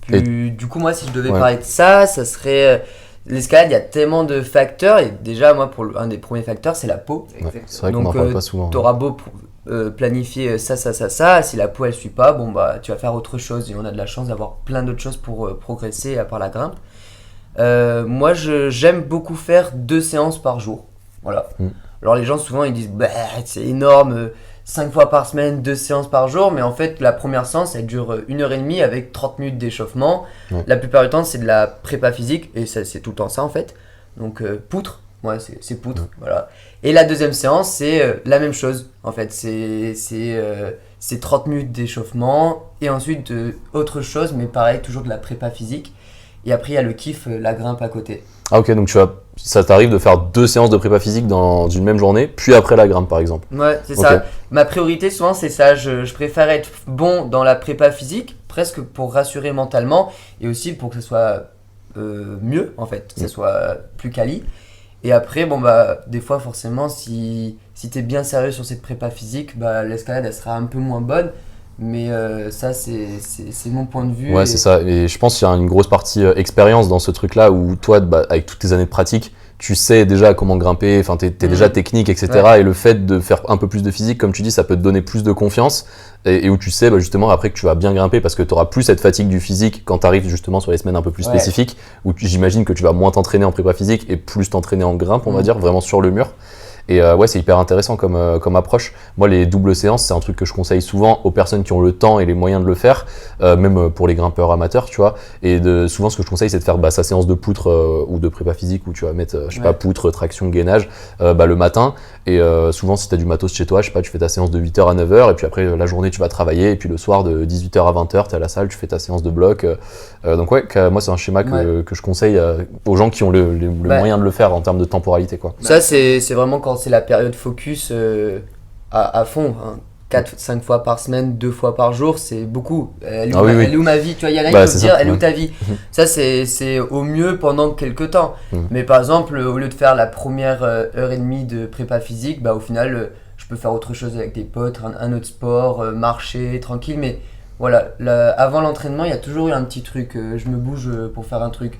Puis du coup, moi si je devais parler de ça serait l'escalade, il y a tellement de facteurs et déjà moi pour un des premiers facteurs c'est la peau. C'est vrai qu'on en parle pas souvent. T'auras beau planifier ça, si la peau elle suit pas, tu vas faire autre chose et on a de la chance d'avoir plein d'autres choses pour progresser à part la grimpe. Moi j'aime beaucoup faire 2 séances par jour. Voilà. Alors les gens souvent ils disent c'est énorme, 5 fois par semaine, 2 séances par jour, mais en fait la première séance elle dure 1h30 avec 30 minutes d'échauffement. La plupart du temps c'est de la prépa physique et ça, c'est tout le temps ça en fait. Donc poutre, c'est poutre, voilà. Et la deuxième séance c'est la même chose en fait, c'est 30 minutes d'échauffement et ensuite autre chose, mais pareil, toujours de la prépa physique. Et après, il y a le kiff, la grimpe à côté. Ah ok, donc ça t'arrive de faire 2 séances de prépa physique dans une même journée, puis après la grimpe par exemple. Ouais, c'est ça. Ma priorité souvent c'est ça, je préfère être bon dans la prépa physique, presque pour rassurer mentalement, et aussi pour que ce soit mieux en fait, que ce soit plus quali. Et après, des fois forcément, si t'es bien sérieux sur cette prépa physique, l'escalade elle sera un peu moins bonne. Mais ça c'est mon point de vue. Ouais, c'est ça. Et je pense qu'il y a une grosse partie expérience dans ce truc-là où toi, avec toutes tes années de pratique, tu sais déjà comment grimper, enfin t'es déjà technique, etc. Ouais. Et le fait de faire un peu plus de physique, comme tu dis, ça peut te donner plus de confiance et où tu sais justement après que tu vas bien grimper parce que tu auras plus cette fatigue du physique quand tu arrives justement sur les semaines un peu plus spécifiques où j'imagine que tu vas moins t'entraîner en prépa physique et plus t'entraîner en grimpe, on va dire, vraiment sur le mur. Et c'est hyper intéressant comme approche. Moi, les doubles séances, c'est un truc que je conseille souvent aux personnes qui ont le temps et les moyens de le faire, même pour les grimpeurs amateurs, tu vois. Et souvent, ce que je conseille, c'est de faire sa séance de poutre ou de prépa physique où tu vas mettre, je sais pas, poutre, traction, gainage, le matin. Et souvent, si tu as du matos chez toi, je sais pas, tu fais ta séance de 8h à 9h, et puis après, la journée, tu vas travailler, et puis le soir, de 18h à 20h, tu es à la salle, tu fais ta séance de bloc. Donc moi, c'est un schéma que je conseille aux gens qui ont le moyen de le faire en termes de temporalité, quoi. Ça, c'est vraiment quand c'est la période focus à fond, hein. 4-5 fois par semaine, 2 fois par jour, c'est beaucoup. Elle est où ma vie? Tu vois, il y en a qui peuvent dire, elle est où ta vie? Ça, c'est au mieux pendant quelques temps. Mais par exemple, au lieu de faire la première heure et demie de prépa physique, au final, je peux faire autre chose avec des potes, un autre sport, marcher, tranquille. Mais voilà, avant l'entraînement, il y a toujours eu un petit truc. Je me bouge pour faire un truc.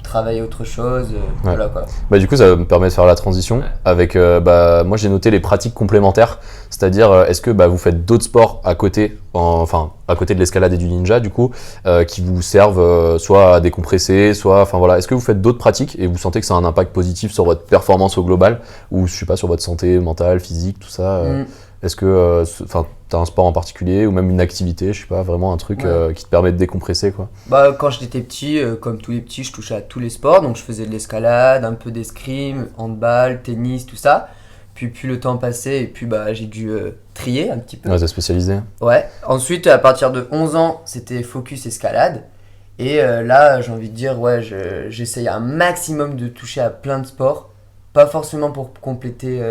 Travailler autre chose, voilà quoi. Du coup, ça me permet de faire la transition avec, moi j'ai noté les pratiques complémentaires, c'est-à-dire est-ce que vous faites d'autres sports à côté, à côté de l'escalade et du ninja du coup, qui vous servent soit à décompresser, soit, est-ce que vous faites d'autres pratiques et vous sentez que ça a un impact positif sur votre performance au global ou je sais pas sur votre santé mentale, physique, tout ça. Est-ce que tu as un sport en particulier ou même une activité, je sais pas, vraiment un truc qui te permet de décompresser quoi? Quand j'étais petit, comme tous les petits, je touchais à tous les sports, donc je faisais de l'escalade, un peu d'escrime, handball, tennis, tout ça. Puis plus le temps passait, et puis j'ai dû trier un petit peu. Ouais, t'es spécialisé. Ouais. Ensuite, à partir de 11 ans, c'était focus escalade. Et là, j'ai envie de dire, ouais, j'essaye un maximum de toucher à plein de sports. Pas forcément pour compléter,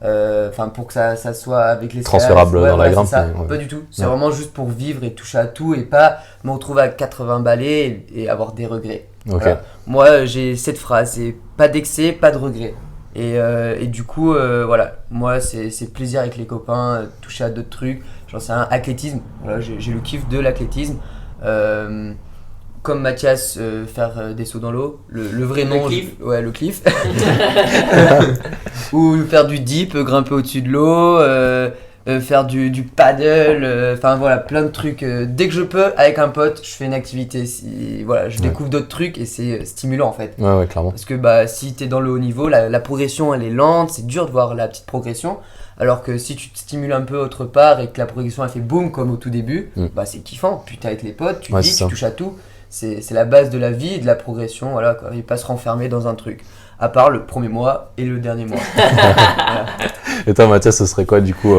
pour que ça soit avec l'escalade. Transférable dans la grimpe. Pas du tout. C'est vraiment juste pour vivre et toucher à tout et pas me retrouver à 80 balais et avoir des regrets. Ok. Voilà. Moi, j'ai cette phrase, c'est pas d'excès, pas de regrets. Et du coup, voilà, moi, c'est plaisir avec les copains, toucher à d'autres trucs. J'en sais un athlétisme. Voilà, j'ai le kiff de l'athlétisme. Comme Mathias, faire des sauts dans l'eau, le vrai nom, cliff. Le cliff. Ou faire du dip, grimper au-dessus de l'eau, faire du paddle, voilà, plein de trucs. Dès que je peux, avec un pote, je fais une activité. Je découvre d'autres trucs et c'est stimulant en fait. Ouais, clairement. Parce que si t'es dans le haut niveau, la progression elle est lente, c'est dur de voir la petite progression. Alors que si tu te stimules un peu autre part et que la progression elle fait boum comme au tout début, c'est kiffant. Puis t'es avec les potes, tu touches à tout. C'est la base de la vie et de la progression, voilà quoi. Et pas se renfermer dans un truc. À part le premier mois et le dernier mois. Voilà. Et toi, Mathias, ce serait quoi du coup,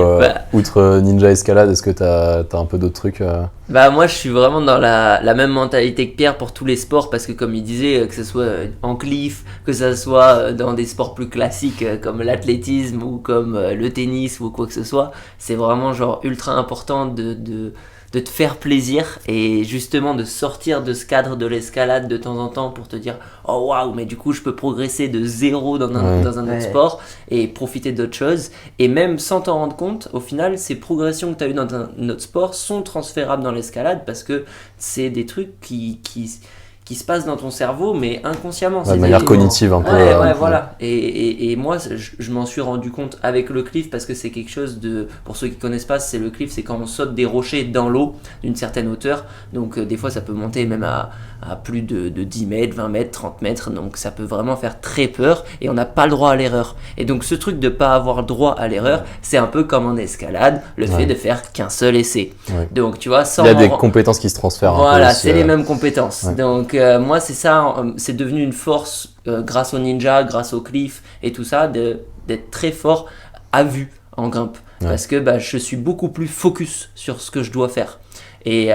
outre Ninja Escalade, est-ce que t'as un peu d'autres trucs Moi, je suis vraiment dans la même mentalité que Pierre pour tous les sports parce que, comme il disait, que ce soit en cliff, que ce soit dans des sports plus classiques comme l'athlétisme ou comme le tennis ou quoi que ce soit, c'est vraiment genre ultra important de te faire plaisir et justement de sortir de ce cadre de l'escalade de temps en temps pour te dire oh waouh, mais du coup je peux progresser de zéro dans un autre sport et profiter d'autres choses. Et même sans t'en rendre compte, au final, ces progressions que tu as eues dans un autre sport sont transférables dans l'escalade parce que c'est des trucs qui se passent dans ton cerveau mais inconsciemment. De manière cognitive un peu. Voilà. Et moi, je m'en suis rendu compte avec le cliff parce que c'est quelque chose de... Pour ceux qui connaissent pas, c'est le cliff, c'est quand on saute des rochers dans l'eau d'une certaine hauteur. Donc des fois, ça peut monter même à plus de 10 mètres, 20 mètres, 30 mètres. Donc ça peut vraiment faire très peur et on n'a pas le droit à l'erreur. Et donc ce truc de pas avoir le droit à l'erreur, c'est un peu comme en escalade, le fait de faire qu'un seul essai. Ouais. Donc tu vois, il y a des compétences qui se transfèrent. Voilà, c'est les mêmes compétences. Ouais. Donc moi, c'est ça, c'est devenu une force grâce au ninja, grâce au cliff et tout ça, d'être très fort à vue en grimpe. Ouais. Parce que je suis beaucoup plus focus sur ce que je dois faire. Et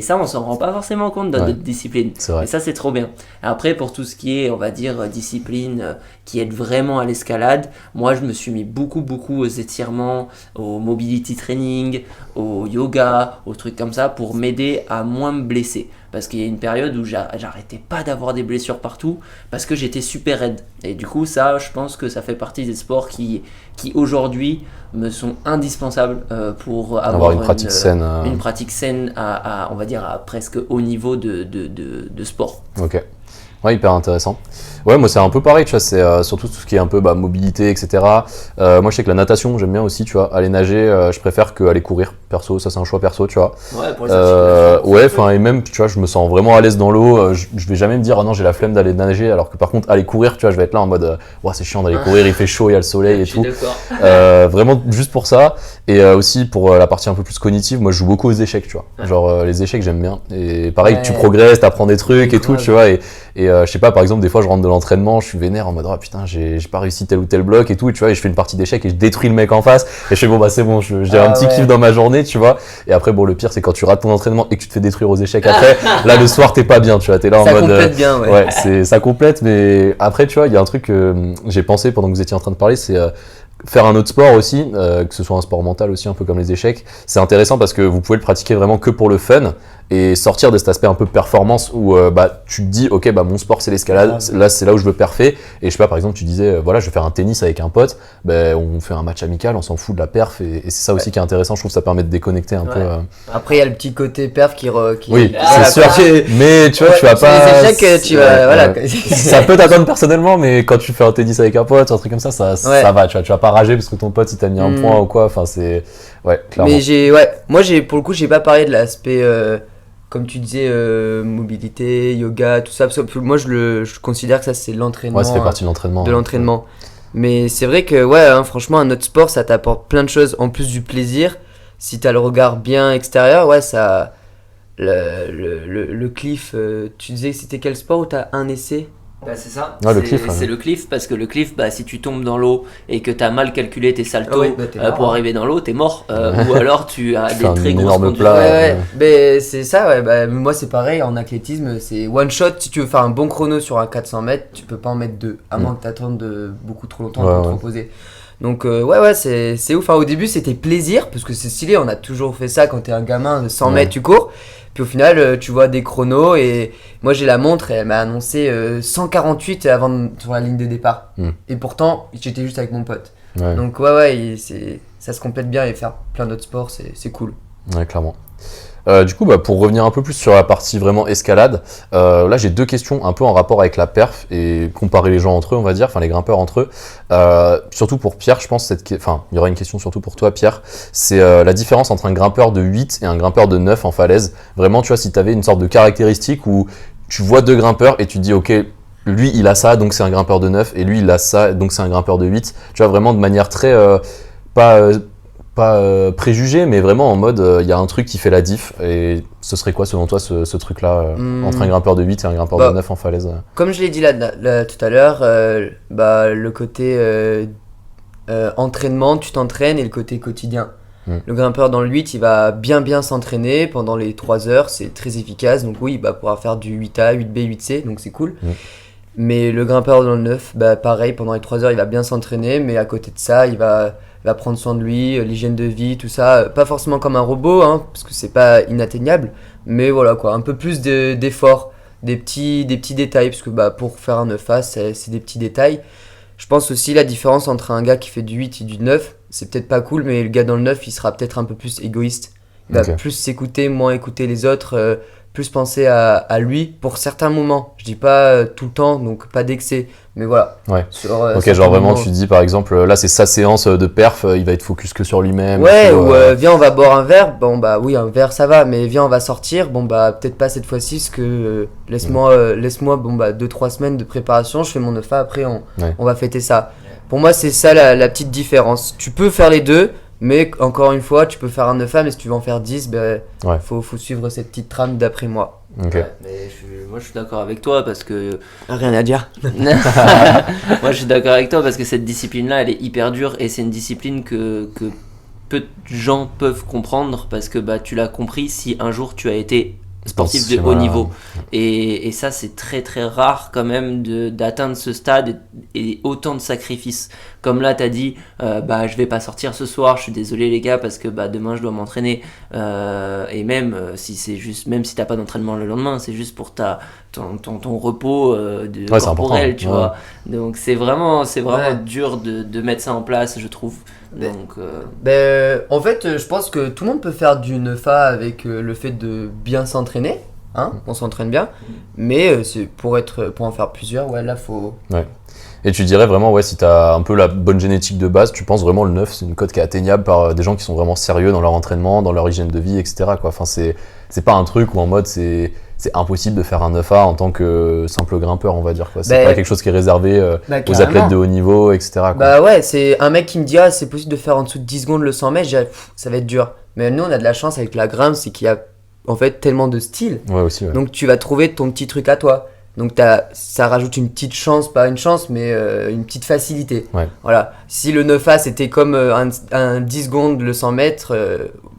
ça, on s'en rend pas forcément compte dans d'autres disciplines. Et ça, c'est trop bien. Après, pour tout ce qui est, on va dire, discipline qui aide vraiment à l'escalade, moi, je me suis mis beaucoup aux étirements, au mobility training, au yoga, aux trucs comme ça, pour m'aider à moins me blesser. Parce qu'il y a une période où j'arrêtais pas d'avoir des blessures partout, parce que j'étais super raide. Et du coup, ça, je pense que ça fait partie des sports qui aujourd'hui me sont indispensables pour avoir une pratique saine. Une pratique saine à on va dire, à presque haut niveau de sport. Ok. Ouais, hyper intéressant. Ouais, moi c'est un peu pareil, tu vois, c'est surtout tout ce qui est un peu mobilité, etc. Moi je sais que la natation, j'aime bien aussi, tu vois, aller nager, je préfère qu'aller courir, perso, ça c'est un choix perso, tu vois. Ouais, pour les articulations. Ouais, enfin, et même, tu vois, je me sens vraiment à l'aise dans l'eau, je vais jamais me dire, oh non, j'ai la flemme d'aller nager, alors que par contre, aller courir, tu vois, je vais être là en mode, ouais, c'est chiant d'aller courir, il fait chaud, il y a le soleil et tout. Vraiment juste pour ça, et aussi pour la partie un peu plus cognitive, moi je joue beaucoup aux échecs, tu vois. Genre, les échecs, j'aime bien. Et pareil, tu progresses, t'apprends des trucs et tout, tu vois, et je sais pas, par exemple, des fois je rentre de l'entraînement, je suis vénère en mode oh putain, j'ai pas réussi tel ou tel bloc et tout, et tu vois, et je fais une partie d'échecs et je détruis le mec en face, et je fais bon c'est bon, j'ai un petit kiff dans ma journée, tu vois. Et après le pire c'est quand tu rates ton entraînement et que tu te fais détruire aux échecs après, là le soir t'es pas bien, tu vois, t'es là en ça mode complète bien, ça complète, mais après tu vois, il y a un truc que j'ai pensé pendant que vous étiez en train de parler, c'est faire un autre sport aussi, que ce soit un sport mental aussi, un peu comme les échecs. C'est intéressant parce que vous pouvez le pratiquer vraiment que pour le fun et sortir de cet aspect un peu performance où tu te dis ok, mon sport c'est l'escalade, là c'est là où je veux perfer. Et je sais pas, par exemple tu disais voilà, je vais faire un tennis avec un pote, on fait un match amical, on s'en fout de la perf, et c'est ça aussi qui est intéressant, je trouve que ça permet de déconnecter un peu. Après il y a le petit côté perf qui oui, c'est sûr, mais tu vois, tu vas pas les échecs, tu vas voilà. Ça peut t'atteindre personnellement, mais quand tu fais un tennis avec un pote, un truc comme ça va, tu vas pas rager parce que ton pote il t'a mis un point ou quoi, enfin c'est clairement. Mais moi pour le coup j'ai pas parlé de l'aspect comme tu disais mobilité, yoga, tout ça, parce que moi je considère que ça c'est l'entraînement. Ouais, ça fait partie de l'entraînement. De l'entraînement. Mais c'est vrai que franchement un autre sport ça t'apporte plein de choses en plus du plaisir. Si t'as le regard bien extérieur, ça le cliff, tu disais que c'était quel sport où t'as un essai? Bah c'est ça, Ouais, le cliff, ouais. c'est le cliff parce que le cliff, bah, si tu tombes dans l'eau et que t'as mal calculé tes saltos t'es mort, pour hein. arriver dans l'eau, t'es mort. Ou alors tu as Tu des fais un très grosses énorme contusions. plat. Ouais, mais c'est ça, ouais. Bah, moi, c'est pareil en athlétisme. C'est one shot. Si tu veux faire un bon chrono sur un 400 mètres, tu peux pas en mettre deux, à moins que t'attendes beaucoup trop longtemps pour te reposer. Donc, ouais, c'est ouf. Enfin, au début, c'était plaisir parce que c'est stylé. On a toujours fait ça quand t'es un gamin de 100 mètres, tu cours. Puis au final, tu vois des chronos et moi j'ai la montre et elle m'a annoncé 148 sur la ligne de départ. Et pourtant, j'étais juste avec mon pote. Ouais. Donc ouais, ça se complète bien et faire plein d'autres sports, c'est cool. Ouais, clairement. Du coup, pour revenir un peu plus sur la partie vraiment escalade, là j'ai 2 questions un peu en rapport avec la perf et comparer les gens entre eux, on va dire, enfin les grimpeurs entre eux. Surtout pour Pierre, je pense, il y aura une question surtout pour toi, Pierre. C'est la différence entre un grimpeur de 8 et un grimpeur de 9 en falaise. Vraiment, tu vois, si tu avais une sorte de caractéristique où tu vois 2 grimpeurs et tu te dis, ok, lui il a ça, donc c'est un grimpeur de 9, et lui il a ça, donc c'est un grimpeur de 8. Tu vois, vraiment de manière très. Pas préjugé, mais vraiment en mode il y a un truc qui fait la diff. Et ce serait quoi selon toi ce truc-là entre un grimpeur de 8 et un grimpeur de 9 en falaise Comme je l'ai dit là tout à l'heure, le côté entraînement, tu t'entraînes et le côté quotidien. Le grimpeur dans le 8, il va bien s'entraîner pendant les 3 heures, c'est très efficace. Donc oui, il va pouvoir faire du 8A, 8B, 8C, donc c'est cool. Mais le grimpeur dans le 9, pareil, pendant les 3 heures, il va bien s'entraîner, mais à côté de ça, il va prendre soin de lui, l'hygiène de vie, tout ça. Pas forcément comme un robot, hein, parce que c'est pas inatteignable, mais voilà quoi, un peu plus d'efforts, des petits détails, parce que pour faire un 9A, c'est des petits détails. Je pense aussi la différence entre un gars qui fait du 8 et du 9, c'est peut-être pas cool, mais le gars dans le 9, il sera peut-être un peu plus égoïste. Il va plus s'écouter, moins écouter les autres, plus penser à lui pour certains moments. Je dis pas tout le temps, donc pas d'excès, mais voilà. Ouais. Ok, genre vraiment, tu dis par exemple, là c'est sa séance de perf, il va être focus que sur lui-même. Ouais, ou viens, on va boire un verre. Bon, oui, un verre ça va, mais viens, on va sortir. Bon, peut-être pas cette fois-ci, parce que laisse-moi 2-3 semaines de préparation, je fais mon 9A, après on va fêter ça. Pour moi, c'est ça la petite différence. Tu peux faire les deux. Mais encore une fois, tu peux faire un 9A, mais si tu veux en faire 10, faut suivre cette petite trame d'après moi. Okay. Ouais, mais moi je suis d'accord avec toi parce que. Rien à dire. Moi je suis d'accord avec toi parce que cette discipline-là, elle est hyper dure et c'est une discipline que peu de gens peuvent comprendre parce que tu l'as compris si un jour tu as été sportif de haut niveau. Et ça, c'est très très rare quand même d'atteindre ce stade et autant de sacrifices. Comme là, t'as dit, je vais pas sortir ce soir, je suis désolé les gars, parce que demain je dois m'entraîner. Et même si c'est juste, même si t'as pas d'entraînement le lendemain, c'est juste pour ton repos corporel, tu vois. Donc c'est vraiment dur de mettre ça en place, je trouve. Donc, en fait, je pense que tout le monde peut faire du 9A avec le fait de bien s'entraîner, hein, on s'entraîne bien, mais c'est pour en faire plusieurs, là faut. Ouais. Et tu dirais vraiment, si tu as un peu la bonne génétique de base, tu penses vraiment le 9, c'est une cote qui est atteignable par des gens qui sont vraiment sérieux dans leur entraînement, dans leur hygiène de vie, etc. quoi. Enfin, c'est pas un truc où en mode c'est impossible de faire un 9A en tant que simple grimpeur, on va dire. Quoi. C'est pas quelque chose qui est réservé aux athlètes de haut niveau, etc. Quoi. C'est un mec qui me dit c'est possible de faire en dessous de 10 secondes le 100 mètres, je dirais, ça va être dur. Mais nous, on a de la chance avec la grimpe, c'est qu'il y a en fait tellement de styles. Ouais, aussi, ouais. Donc tu vas trouver ton petit truc à toi. Donc ça rajoute une petite chance, pas une chance, mais une petite facilité. Ouais. Voilà. Si le 9A c'était comme un 10 secondes le 100 mètres,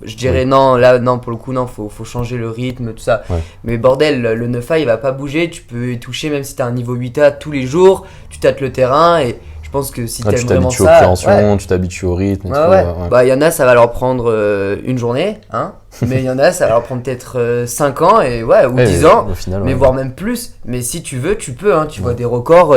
je dirais non, pour le coup, non, faut changer le rythme, tout ça. Ouais. Mais bordel, le 9A il va pas bouger, tu peux y toucher même si t'as un niveau 8A tous les jours, tu tâtes le terrain et je pense que si t'aimes vraiment ça. Tu t'habitues aux préhensions, tu t'habitues au rythme. Y en a, ça va leur prendre une journée, hein. Mais il y en a, ça va leur prendre peut-être 5 ans ou 10 ans, au final, mais voire même plus. Mais si tu veux, tu peux, hein. Tu vois des records.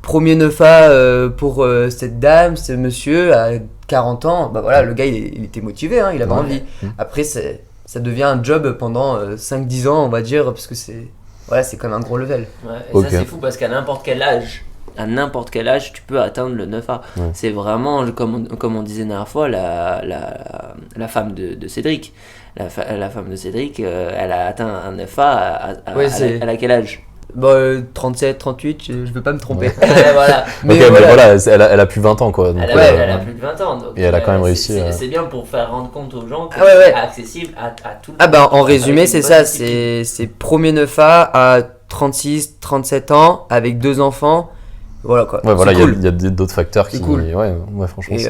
Premier 9A pour cette dame, ce monsieur à 40 ans. Le gars, il était motivé, hein, il avait envie. Après, ça devient un job pendant 5-10 ans, on va dire, parce que c'est quand même un gros level. Ouais, et ça, c'est fou parce qu'à n'importe quel âge, tu peux atteindre le 9A. Ouais. C'est vraiment, comme on disait la dernière fois, la femme de Cédric. La femme de Cédric, elle a atteint un 9A à quel âge ? 37, 38, je veux pas me tromper. Voilà. Mais elle a plus de 20 ans quoi. Donc, elle a plus de 20 ans. Donc, et elle a quand même réussi. C'est bien pour faire rendre compte aux gens que c'est accessible à tout le monde. En résumé, c'est ça. C'est premier 9A à 36, 37 ans, avec 2 enfants. Voilà quoi. Ouais, voilà, C'est cool. il y a d'autres facteurs C'est qui. cool. Ouais, franchement. Et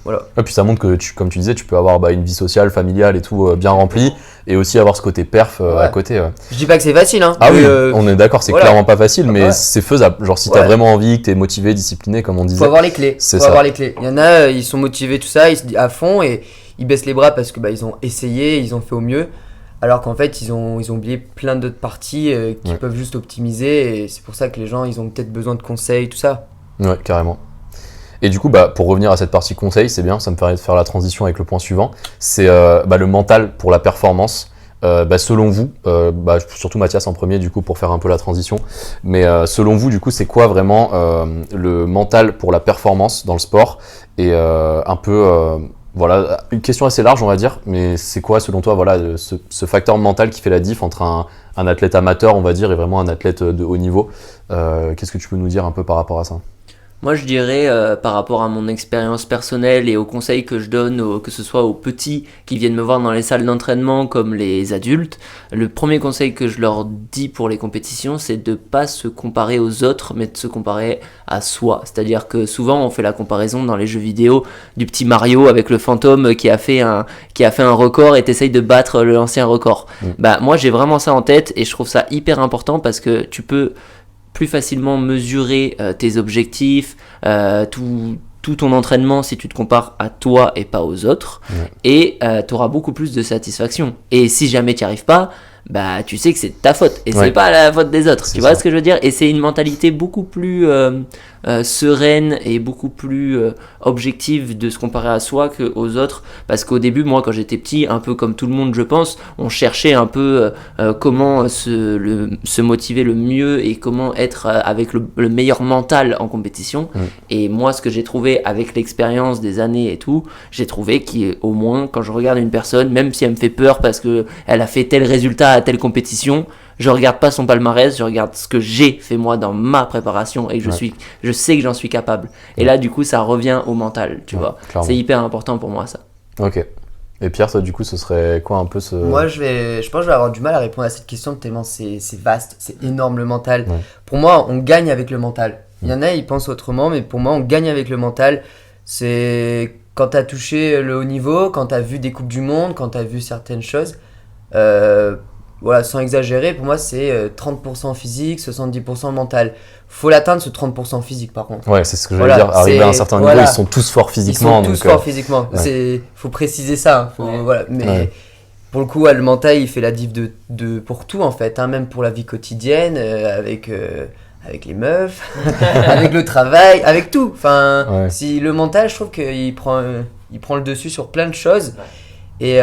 voilà. Ouais, puis ça montre que, comme tu disais, tu peux avoir une vie sociale, familiale et tout bien remplie, et aussi avoir ce côté perf à côté. Je dis pas que c'est facile, hein. Ah mais, oui, on est d'accord, c'est voilà. clairement pas facile, mais Ouais. c'est faisable. Genre, si t'as vraiment envie, que t'es motivé, discipliné, comme on disait. Faut avoir les clés. C'est Faut ça. avoir les clés. Il y en a, ils sont motivés, tout ça, ils se disent à fond et ils baissent les bras parce que ils ont essayé, ils ont fait au mieux. Alors qu'en fait, ils ont oublié plein d'autres parties qui peuvent juste optimiser. Et c'est pour ça que les gens, ils ont peut-être besoin de conseils, tout ça. Ouais, carrément. Et du coup, pour revenir à cette partie conseil, c'est bien, ça me permet de faire la transition avec le point suivant. C'est le mental pour la performance. Selon vous, surtout Mathias en premier, du coup, pour faire un peu la transition. Mais selon vous, du coup, c'est quoi vraiment le mental pour la performance dans le sport? Et un peu, voilà, une question assez large, on va dire. Mais c'est quoi, selon toi, voilà, ce facteur mental qui fait la diff entre un athlète amateur, on va dire, et vraiment un athlète de haut niveau? Qu'est-ce que tu peux nous dire un peu par rapport à ça? Moi, je dirais, par rapport à mon expérience personnelle et aux conseils que je donne, que ce soit aux petits qui viennent me voir dans les salles d'entraînement comme les adultes, le premier conseil que je leur dis pour les compétitions, c'est de pas se comparer aux autres, mais de se comparer à soi. C'est-à-dire que souvent, on fait la comparaison dans les jeux vidéo du petit Mario avec le fantôme qui a fait un record et t'essayes de battre l'ancien record. Moi, j'ai vraiment ça en tête et je trouve ça hyper important parce que tu peux plus facilement mesurer tes objectifs, tout ton entraînement si tu te compares à toi et pas aux autres, et tu auras beaucoup plus de satisfaction. Et si jamais tu n'y arrives pas, tu sais que c'est ta faute et c'est pas la faute des autres. Tu vois ce que je veux dire? Et c'est une mentalité beaucoup plus sereine et beaucoup plus objective de se comparer à soi qu'aux autres, parce qu'au début, moi quand j'étais petit, un peu comme tout le monde je pense, on cherchait un peu comment se motiver le mieux et comment être avec le meilleur mental en compétition. Et moi, ce que j'ai trouvé avec l'expérience des années et tout, j'ai trouvé qu'au moins quand je regarde une personne, même si elle me fait peur parce que elle a fait tel résultat à telle compétition, je regarde pas son palmarès, je regarde ce que j'ai fait moi dans ma préparation et que je sais que j'en suis capable. Et là, du coup, ça revient au mental, tu vois. Clairement. C'est hyper important pour moi, ça. Ok. Et Pierre, toi, du coup, ce serait quoi un peu ce... Moi, je pense que je vais avoir du mal à répondre à cette question tellement c'est vaste, c'est énorme le mental. Pour moi, on gagne avec le mental. Il y en a, ils pensent autrement, mais pour moi, on gagne avec le mental. C'est quand tu as touché le haut niveau, quand tu as vu des Coupes du Monde, quand tu as vu certaines choses. Voilà, sans exagérer, pour moi c'est 30% physique, 70% mental. Faut l'atteindre ce 30% physique par contre. Ouais, c'est ce que j'allais dire. Arriver à un certain niveau, ils sont tous forts physiquement. Ils sont tous forts physiquement. Faut préciser ça. Voilà. Mais pour le coup, le mental il fait la diff pour tout en fait, hein, même pour la vie quotidienne, avec les meufs, avec le travail, avec tout. Enfin, si le mental, je trouve qu'il prend le dessus sur plein de choses. Et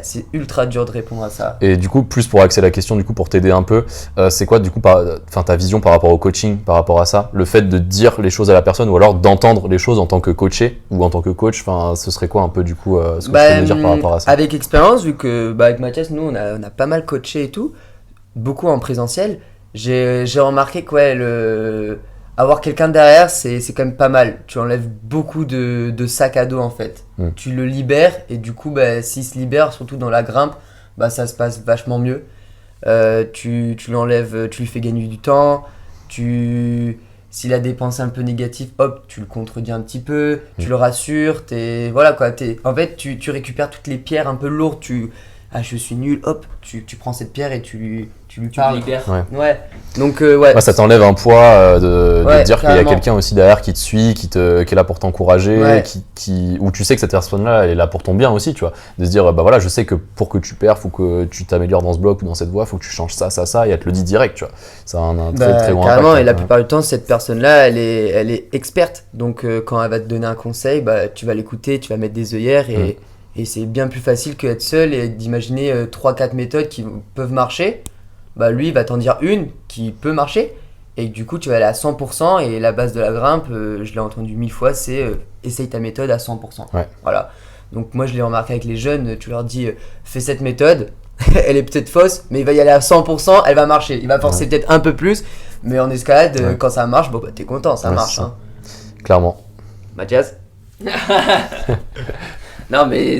c'est ultra dur de répondre à ça. Et du coup, plus pour axer la question, du coup, pour t'aider un peu, c'est quoi du coup ta vision par rapport au coaching, par rapport à ça? Le fait de dire les choses à la personne ou alors d'entendre les choses en tant que coaché ou en tant que coach, ce serait quoi un peu du coup ce que tu peux me dire par rapport à ça? Avec expérience, vu que avec Mathias, nous on a pas mal coaché et tout, beaucoup en présentiel, j'ai remarqué que avoir quelqu'un derrière, c'est quand même pas mal. Tu enlèves beaucoup de sac à dos en fait. Tu le libères et du coup, s'il se libère, surtout dans la grimpe, ça se passe vachement mieux. Tu l'enlèves, tu lui fais gagner du temps. S'il a des pensées un peu négatives, hop, tu le contredis un petit peu, tu le rassures. En fait, tu récupères toutes les pierres un peu lourdes. Je suis nul, hop, tu prends cette pierre et tu lui parles. Ouais. Donc, ça t'enlève un poids de dire qu'il y a carrément. quelqu'un aussi derrière qui te suit, qui est là pour t'encourager, où tu sais que cette personne-là, elle est là pour ton bien aussi, tu vois. De se dire, voilà, je sais que pour que tu perfs ou que tu t'améliores dans ce bloc ou dans cette voie, il faut que tu changes ça, et elle te le dit direct, tu vois. Ça a un très, très grand carrément, impact. et la plupart du temps, cette personne-là, elle est experte. Donc, quand elle va te donner un conseil, tu vas l'écouter, tu vas mettre des œillères et c'est bien plus facile que d'être seul et d'imaginer 3-4 méthodes qui peuvent marcher. Lui, il va t'en dire une qui peut marcher. Et du coup, tu vas aller à 100%. Et la base de la grimpe, je l'ai entendu 1000 fois, c'est essaye ta méthode à 100%. Voilà. Donc moi, je l'ai remarqué avec les jeunes. Tu leur dis, fais cette méthode. Elle est peut-être fausse, mais il va y aller à 100%. Elle va marcher. Il va forcer peut-être un peu plus. Mais en escalade, quand ça marche, t'es content, ça marche. Hein. Clairement. Mathias? Non, mais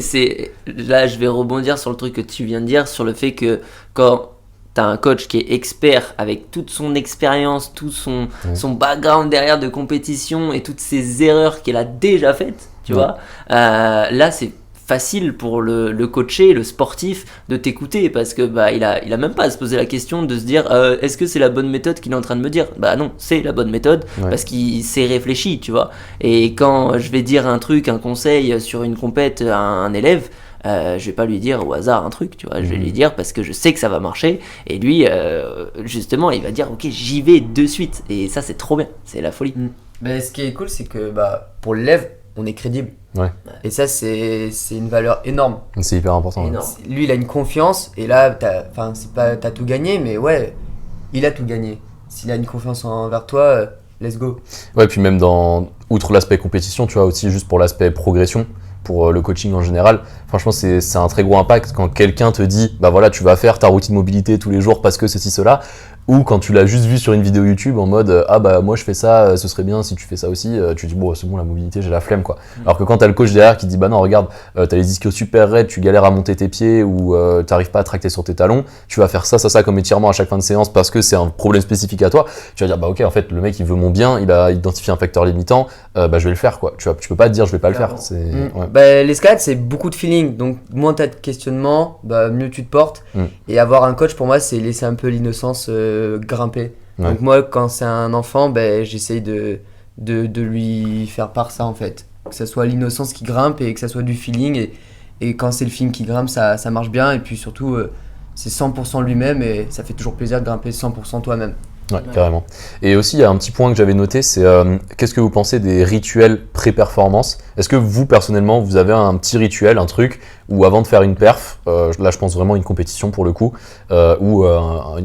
là je vais rebondir sur le truc que tu viens de dire, sur le fait que quand t'as un coach qui est expert avec toute son expérience, tout son background derrière de compétition et toutes ses erreurs qu'il a déjà faites, tu vois, là c'est facile pour le coacher, le sportif de t'écouter parce que il a même pas à se poser la question de se dire est-ce que c'est la bonne méthode qu'il est en train de me dire. Bah non, c'est la bonne méthode parce qu'il s'est réfléchi, tu vois. Et quand je vais dire un conseil sur une compète à un élève, je vais pas lui dire au hasard un truc, tu vois. Je vais lui dire parce que je sais que ça va marcher et lui justement il va dire ok, j'y vais de suite, et ça c'est trop bien, c'est la folie. Mais ce qui est cool, c'est que pour l'élève on est crédible. Ouais. Et ça, c'est une valeur énorme. C'est hyper important. Énorme. Lui, il a une confiance, et là, t'as tout gagné, mais ouais, il a tout gagné. S'il a une confiance envers toi, let's go. Ouais, puis même outre l'aspect compétition, tu vois, aussi juste pour l'aspect progression, pour le coaching en général, franchement, c'est un très gros impact quand quelqu'un te dit, bah voilà, tu vas faire ta routine mobilité tous les jours parce que ceci, cela. Ou quand tu l'as juste vu sur une vidéo YouTube en mode ah bah moi je fais ça, ce serait bien si tu fais ça aussi, tu dis bon c'est bon, la mobilité j'ai la flemme quoi. Alors que quand t'as le coach derrière qui dit bah non regarde, t'as les ischios super raides, tu galères à monter tes pieds ou t'arrives pas à tracter sur tes talons, tu vas faire ça comme étirement à chaque fin de séance parce que c'est un problème spécifique à toi, tu vas dire bah ok en fait le mec il veut mon bien, il a identifié un facteur limitant, bah je vais le faire quoi. Tu peux pas te dire je vais pas le faire. L'escalade c'est beaucoup de feeling, donc moins t'as de questionnement, mieux tu te portes. Et avoir un coach pour moi c'est laisser un peu l'innocence grimper. Donc moi quand c'est un enfant, j'essaye de lui faire part ça en fait, que ça soit l'innocence qui grimpe et que ça soit du feeling, et quand c'est le feeling qui grimpe ça marche bien, et puis surtout c'est 100% lui-même et ça fait toujours plaisir de grimper 100% toi-même. Ouais, carrément. Et aussi, il y a un petit point que j'avais noté, c'est qu'est-ce que vous pensez des rituels pré-performance ? Est-ce que vous, personnellement, vous avez un petit rituel, un truc, où avant de faire une perf, là je pense vraiment à une compétition pour le coup, ou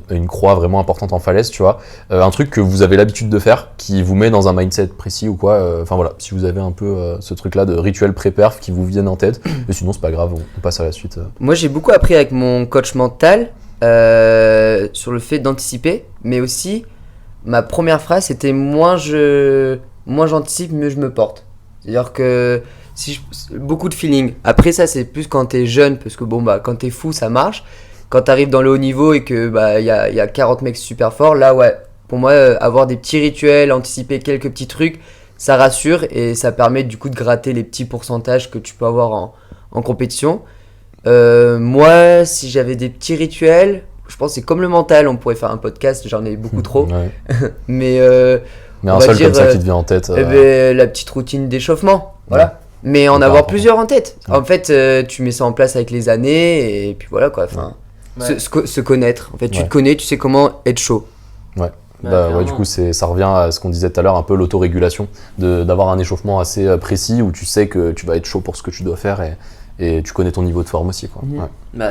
une croix vraiment importante en falaise, tu vois, un truc que vous avez l'habitude de faire, qui vous met dans un mindset précis ou quoi, enfin voilà, si vous avez un peu ce truc-là de rituel pré-perf qui vous viennent en tête, mais sinon c'est pas grave, on passe à la suite. Moi j'ai beaucoup appris avec mon coach mental, sur le fait d'anticiper, mais aussi ma première phrase c'était moins j'anticipe, mieux je me porte. C'est-à-dire que beaucoup de feeling. Après ça c'est plus quand t'es jeune, parce que quand t'es fou ça marche. Quand t'arrives dans le haut niveau et que y a 40 mecs super forts, là ouais, pour moi avoir des petits rituels, anticiper quelques petits trucs, ça rassure et ça permet du coup de gratter les petits pourcentages que tu peux avoir en compétition. Moi, si j'avais des petits rituels, je pense que c'est comme le mental, on pourrait faire un podcast, j'en ai beaucoup trop. Mais un seul comme ça qui te vient en tête. La petite routine d'échauffement, voilà. Mais en avoir plusieurs en tête. En fait, tu mets ça en place avec les années et puis voilà quoi. Enfin, se connaître. En fait, tu te connais, tu sais comment être chaud. Du coup, ça revient à ce qu'on disait tout à l'heure, un peu l'autorégulation, d'avoir un échauffement assez précis où tu sais que tu vas être chaud pour ce que tu dois faire et tu connais ton niveau de forme aussi, quoi.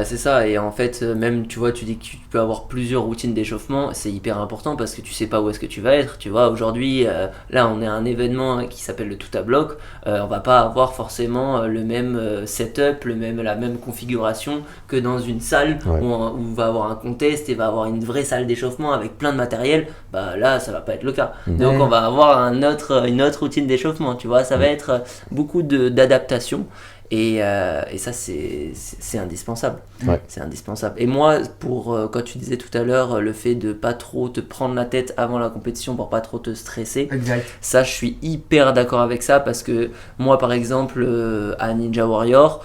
C'est ça, et en fait même tu vois, tu dis que tu peux avoir plusieurs routines d'échauffement, c'est hyper important parce que tu sais pas où est-ce que tu vas être, tu vois. Aujourd'hui là on est à un événement qui s'appelle le tout à bloc, on va pas avoir forcément le même setup, la même configuration que dans une salle où on va avoir un contest et va avoir une vraie salle d'échauffement avec plein de matériel. Là ça va pas être le cas, donc on va avoir une autre routine d'échauffement, tu vois. Ça va être beaucoup d'adaptation. Et ça c'est indispensable. C'est indispensable. Et moi, quand tu disais tout à l'heure le fait de pas trop te prendre la tête avant la compétition pour pas trop te stresser, ça je suis hyper d'accord avec ça, parce que moi par exemple à Ninja Warrior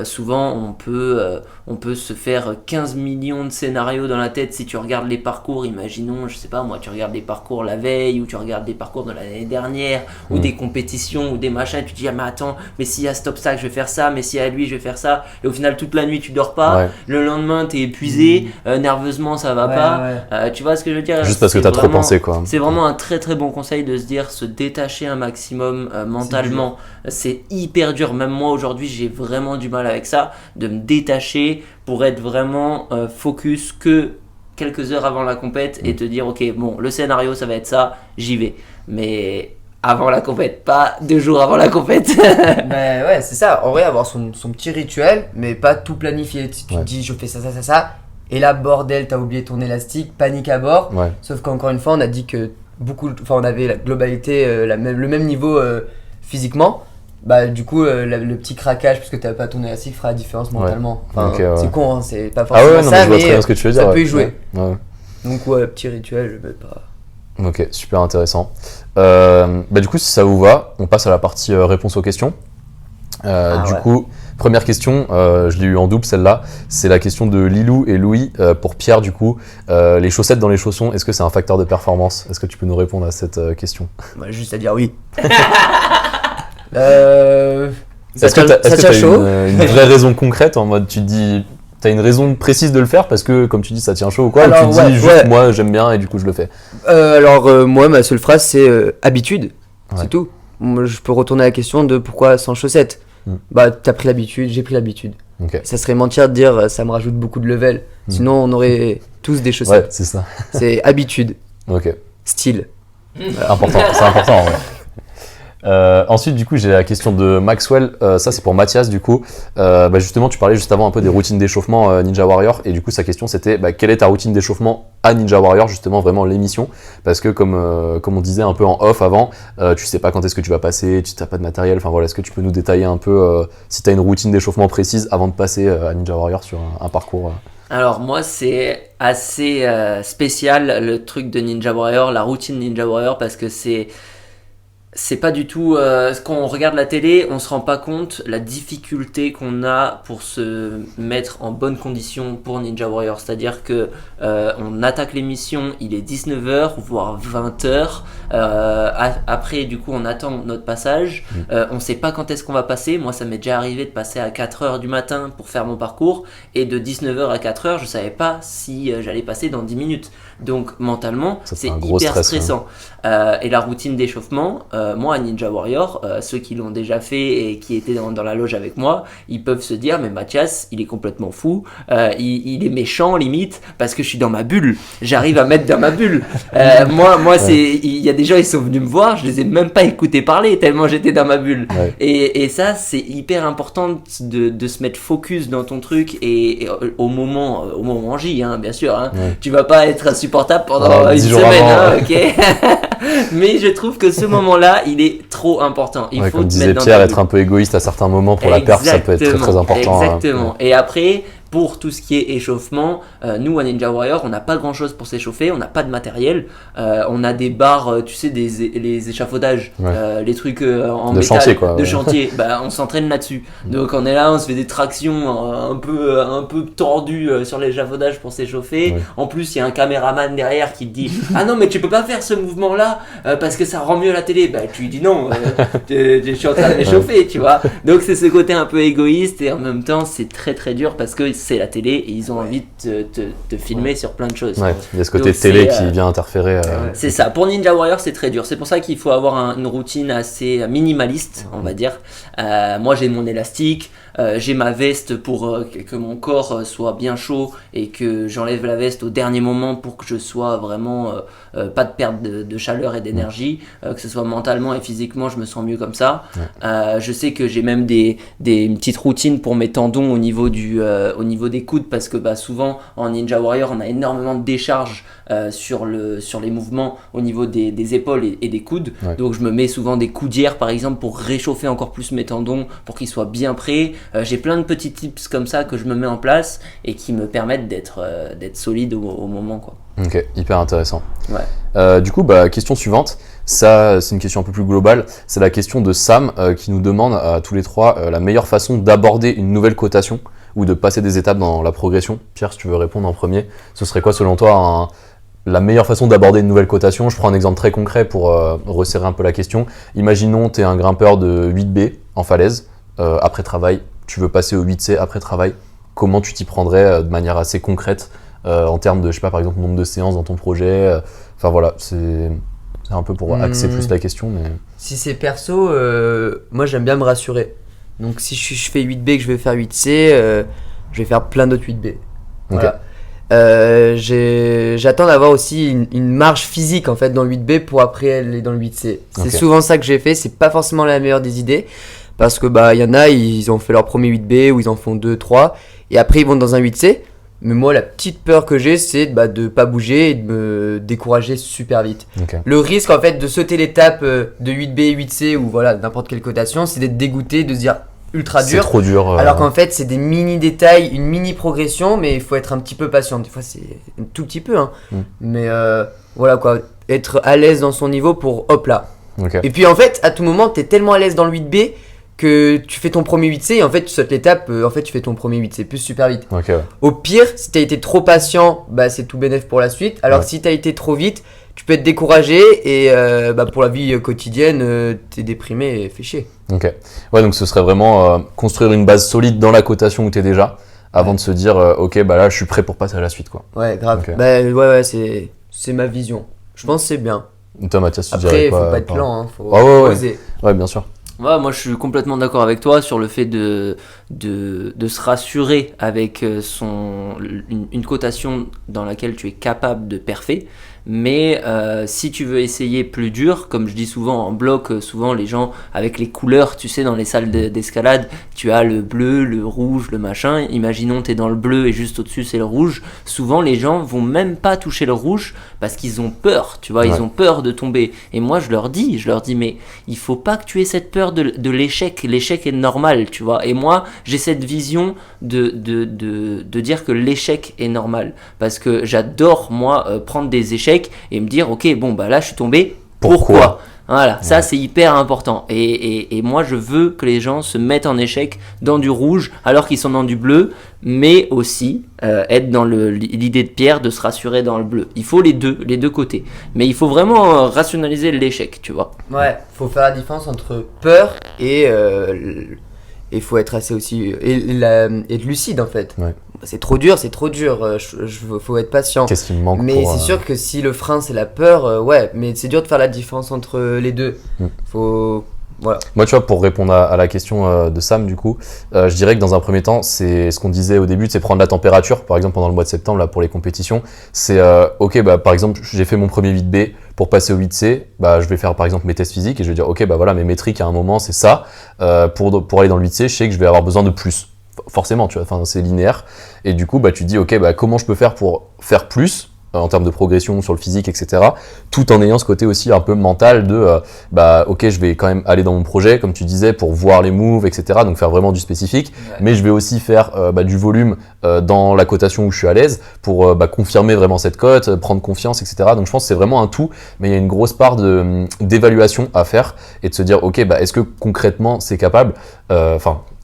souvent on peut se faire 15 millions de scénarios dans la tête. Si tu regardes les parcours, imaginons, je sais pas moi, tu regardes les parcours la veille ou tu regardes des parcours de l'année dernière ou des compétitions ou des machins, tu te dis mais attends, mais s'il y a cet obstacle je vais faire ça, mais s'il y a lui je vais faire ça, et au final toute la nuit tu dors pas, le lendemain t'es épuisé, nerveusement ça va pas. Tu vois ce que je veux dire, juste parce que t'as trop pensé quoi. C'est vraiment un très très bon conseil de se dire, se détacher un maximum mentalement. C'est hyper dur, même moi aujourd'hui j'ai vraiment du mal avec ça, de me détacher pour être vraiment focus que quelques heures avant la compète et te dire ok bon, le scénario ça va être ça, j'y vais, mais avant la compète, pas 2 jours avant la compète. C'est ça, en vrai avoir son petit rituel, mais pas tout planifier. Si tu te dis je fais ça, et là bordel t'as oublié ton élastique, panique à bord. Sauf qu'encore une fois on a dit que on avait la globalité, le même niveau physiquement, Bah du coup le petit craquage parce que t'as pas tourné assez fera la différence mentalement. Enfin, Ok, ouais. c'est con, hein, c'est pas Ah forcément ouais, non, mais ça, je vois très mais bien ce que tu veux dire. ça ouais. peut y jouer. Ouais. Donc ouais, petit rituel, mais pas. Ok, super intéressant. Du coup, si ça vous va, on passe à la partie réponse aux questions. Du coup, première question, je l'ai eu en double celle-là, c'est la question de Lilou et Louis pour Pierre du coup. Les chaussettes dans les chaussons, est-ce que c'est un facteur de performance? Est-ce que tu peux nous répondre à cette question? Bah, juste à dire oui. Est-ce que t'as chaud. une vraie raison concrète en mode tu te dis, t'as une raison précise de le faire parce que comme tu dis ça tient chaud ou quoi, Alors, ou tu te dis juste moi j'aime bien et du coup je le fais? Moi ma seule phrase c'est habitude, Ouais. c'est tout. Moi, je peux retourner à la question de pourquoi sans chaussettes. Bah t'as pris l'habitude, j'ai pris l'habitude. Ok. Ça serait mentir de dire ça me rajoute beaucoup de level. Sinon on aurait tous des Ouais, chaussettes. c'est ça. C'est habitude, Ok. style. Important, c'est important en vrai. Ensuite, du coup, j'ai la question de Maxwell. Ça, c'est pour Mathias, du coup. Justement, tu parlais juste avant un peu des routines d'échauffement Ninja Warrior. Et du coup, sa question, c'était quelle est ta routine d'échauffement à Ninja Warrior, justement, vraiment l'émission? Parce que, comme on disait un peu en off avant, tu sais pas quand est-ce que tu vas passer, tu n'as pas de matériel. Enfin voilà, est-ce que tu peux nous détailler un peu si tu as une routine d'échauffement précise avant de passer à Ninja Warrior sur un parcours Alors moi c'est assez spécial le truc de Ninja Warrior, la routine Ninja Warrior, parce que c'est pas du tout quand on regarde la télé, on se rend pas compte la difficulté qu'on a pour se mettre en bonne condition pour Ninja Warrior. C'est-à-dire que on attaque l'émission, il est 19h voire 20h. Après du coup on attend notre passage. On sait pas quand est-ce qu'on va passer. Moi ça m'est déjà arrivé de passer à 4h du matin pour faire mon parcours, et de 19h à 4h je savais pas si j'allais passer dans 10 minutes. Donc mentalement c'est hyper stressant. Et la routine d'échauffement, moi à Ninja Warrior, ceux qui l'ont déjà fait et qui étaient dans la loge avec moi, ils peuvent se dire mais Mathias il est complètement fou, il est méchant limite parce que je suis dans ma bulle, j'arrive à mettre dans ma bulle. Moi il y a des gens ils sont venus me voir, je les ai même pas écoutés parler tellement j'étais dans ma bulle. Ouais. Et ça c'est hyper important de se mettre focus dans ton truc et au moment J, hein, bien sûr, hein. Ouais. Tu vas pas être insupportable pendant une 10 jours semaine, avant, hein, ok. Mais je trouve que ce moment-là, il est trop important. Il faut comme te disait mettre dans Pierre, ta être bulle. un peu égoïste à certains moments pour la perf, ça peut être très très important. Exactement. Et après, pour tout ce qui est échauffement, nous à Ninja Warrior, on n'a pas grand chose pour s'échauffer, on n'a pas de matériel. On a des barres, tu sais, les échafaudages, les trucs en de métal, chantier, quoi, de chantier. On s'entraîne là-dessus. Donc on est là, on se fait des tractions un peu tordues sur l'échafaudage pour s'échauffer. Ouais. En plus, il y a un caméraman derrière qui te dit ah non mais tu peux pas faire ce mouvement là parce que ça rend mieux la télé. Tu lui dis non, je suis en train de m'échauffer, tu vois. Donc c'est ce côté un peu égoïste, et en même temps c'est très très dur parce que c'est la télé et ils ont envie de te filmer sur plein de choses. Ouais, il y a ce côté Donc, télé qui vient interférer. C'est ça, pour Ninja Warrior c'est très dur, c'est pour ça qu'il faut avoir une routine assez minimaliste, on va dire. Moi j'ai mon élastique, j'ai ma veste pour que mon corps soit bien chaud et que j'enlève la veste au dernier moment pour que je sois vraiment pas de perte de chaleur et d'énergie, que ce soit mentalement et physiquement je me sens mieux comme ça. Je sais que j'ai même des petites routines pour mes tendons au niveau des coudes, parce que souvent en Ninja Warrior on a énormément de décharge sur les mouvements au niveau des épaules et des coudes. Donc je me mets souvent des coudières par exemple pour réchauffer encore plus mes tendons pour qu'ils soient bien prêts. J'ai plein de petits tips comme ça que je me mets en place et qui me permettent d'être solide au moment, quoi. Ok, hyper intéressant. Ouais. Du coup, question suivante. Ça, c'est une question un peu plus globale. C'est la question de Sam qui nous demande à tous les trois la meilleure façon d'aborder une nouvelle cotation ou de passer des étapes dans la progression. Pierre, si tu veux répondre en premier, ce serait quoi selon toi la meilleure façon d'aborder une nouvelle cotation? Je prends un exemple très concret pour resserrer un peu la question. Imaginons tu es un grimpeur de 8B en falaise, après travail, tu veux passer au 8C après travail. Comment tu t'y prendrais de manière assez concrète en termes de, je sais pas, par exemple, nombre de séances dans ton projet? Enfin voilà, c'est un peu pour axer plus la question. Mais... Si c'est perso, moi j'aime bien me rassurer. Donc si je fais 8B et que je vais faire 8C, je vais faire plein d'autres 8B. Voilà. J'attends d'avoir aussi une marge physique en fait dans le 8B pour après aller dans le 8C. C'est souvent ça que j'ai fait, c'est pas forcément la meilleure des idées. Parce que y en a, ils ont fait leur premier 8B ou ils en font 2, 3 et après ils vont dans un 8C. Mais moi, la petite peur que j'ai, c'est de pas bouger et de me décourager super vite. Ok. Le risque, en fait, de sauter l'étape de 8B, 8C ou voilà, n'importe quelle cotation, c'est d'être dégoûté, de se dire ultra C'est dur. trop dur. Alors qu'en fait, c'est des mini détails, une mini progression, mais il faut être un petit peu patient. Des fois, c'est un tout petit peu, hein. Mais voilà quoi, être à l'aise dans son niveau pour hop là. Ok. Et puis en fait, à tout moment, t'es tellement à l'aise dans le 8B que tu fais ton premier 8C et en fait, tu sautes l'étape, en fait, tu fais ton premier 8C plus super vite. Ok, ouais. Au pire, si t'as été trop patient, c'est tout bénef pour la suite. Alors si t'as été trop vite, tu peux être découragé et pour la vie quotidienne, t'es déprimé et fait chier. Ok. Ouais, donc ce serait vraiment construire une base solide dans la cotation où t'es déjà, avant de se dire, ok, là, je suis prêt pour passer à la suite, quoi. Ouais, grave. Ok. Ouais, c'est ma vision. Je pense que c'est bien. Toi, Mathias, tu dirais Après, quoi faut pas être par- lent, hein. Faut ouais. oser. Ouais, bien sûr. Ouais, moi je suis complètement d'accord avec toi sur le fait de se rassurer avec une cotation dans laquelle tu es capable de perfer. Mais si tu veux essayer plus dur, comme je dis souvent en bloc, souvent les gens avec les couleurs, tu sais, dans les salles d'escalade, tu as le bleu, le rouge, le machin. Imaginons t'es dans le bleu et juste au-dessus c'est le rouge. Souvent les gens vont même pas toucher le rouge parce qu'ils ont peur, tu vois, ils ont peur de tomber. Et moi je leur dis mais il faut pas que tu aies cette peur de l'échec. L'échec est normal, tu vois. Et moi j'ai cette vision de dire que l'échec est normal parce que j'adore moi prendre des échecs et me dire ok là je suis tombé, pourquoi voilà, ça c'est hyper important et moi je veux que les gens se mettent en échec dans du rouge alors qu'ils sont dans du bleu, mais aussi être dans l'idée de Pierre de se rassurer dans le bleu. Il faut les deux côtés, mais il faut vraiment rationaliser l'échec, tu vois. Ouais, faut faire la différence entre peur et faut être assez aussi être lucide en fait. Ouais. C'est trop dur, faut être patient. Qu'est-ce qui me manque Mais pour, c'est sûr que si le frein c'est la peur, mais c'est dur de faire la différence entre les deux. Faut voilà. Moi, tu vois, pour répondre à la question de Sam, du coup, je dirais que dans un premier temps, c'est ce qu'on disait au début, c'est prendre la température. Par exemple, pendant le mois de septembre, là, pour les compétitions, c'est ok, par exemple, j'ai fait mon premier 8B pour passer au 8C. Je vais faire par exemple mes tests physiques et je vais dire, ok, voilà, mes métriques à un moment, c'est ça. Pour aller dans le 8C, je sais que je vais avoir besoin de plus. Forcément, tu vois, c'est linéaire. Et du coup, tu te dis, ok, comment je peux faire pour faire plus en termes de progression sur le physique, etc. Tout en ayant ce côté aussi un peu mental de ok, je vais quand même aller dans mon projet, comme tu disais, pour voir les moves, etc. Donc faire vraiment du spécifique. Ouais. Mais je vais aussi faire du volume dans la cotation où je suis à l'aise pour confirmer vraiment cette cote, prendre confiance, etc. Donc je pense que c'est vraiment un tout, mais il y a une grosse part d'évaluation à faire et de se dire, ok, est-ce que concrètement c'est capable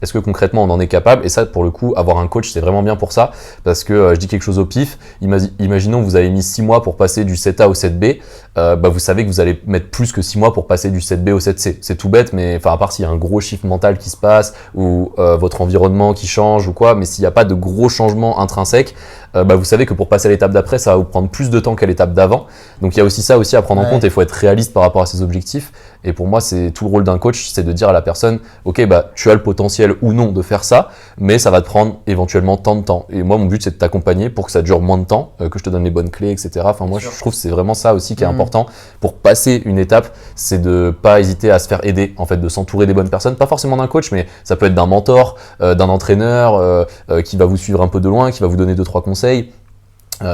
est-ce que concrètement on en est capable? Et ça, pour le coup, avoir un coach, c'est vraiment bien pour ça. Parce que je dis quelque chose au pif, imaginons que vous avez mis 6 mois pour passer du 7A au 7B, vous savez que vous allez mettre plus que 6 mois pour passer du 7B au 7C. C'est tout bête, mais à part s'il y a un gros chiffre mental qui se passe, ou votre environnement qui change ou quoi, mais s'il n'y a pas de gros changements intrinsèques, vous savez que pour passer à l'étape d'après, ça va vous prendre plus de temps qu'à l'étape d'avant. Donc il y a aussi ça aussi à prendre en compte, et il faut être réaliste par rapport à ses objectifs. Et pour moi, c'est tout le rôle d'un coach, c'est de dire à la personne, ok, tu as le potentiel ou non de faire ça, mais ça va te prendre éventuellement tant de temps. Et moi, mon but, c'est de t'accompagner pour que ça dure moins de temps, que je te donne les bonnes clés, etc. Moi, je trouve que c'est vraiment ça aussi qui est important pour passer une étape, c'est de pas hésiter à se faire aider, en fait, de s'entourer des bonnes personnes, pas forcément d'un coach, mais ça peut être d'un mentor, d'un entraîneur qui va vous suivre un peu de loin, qui va vous donner 2-3 conseils.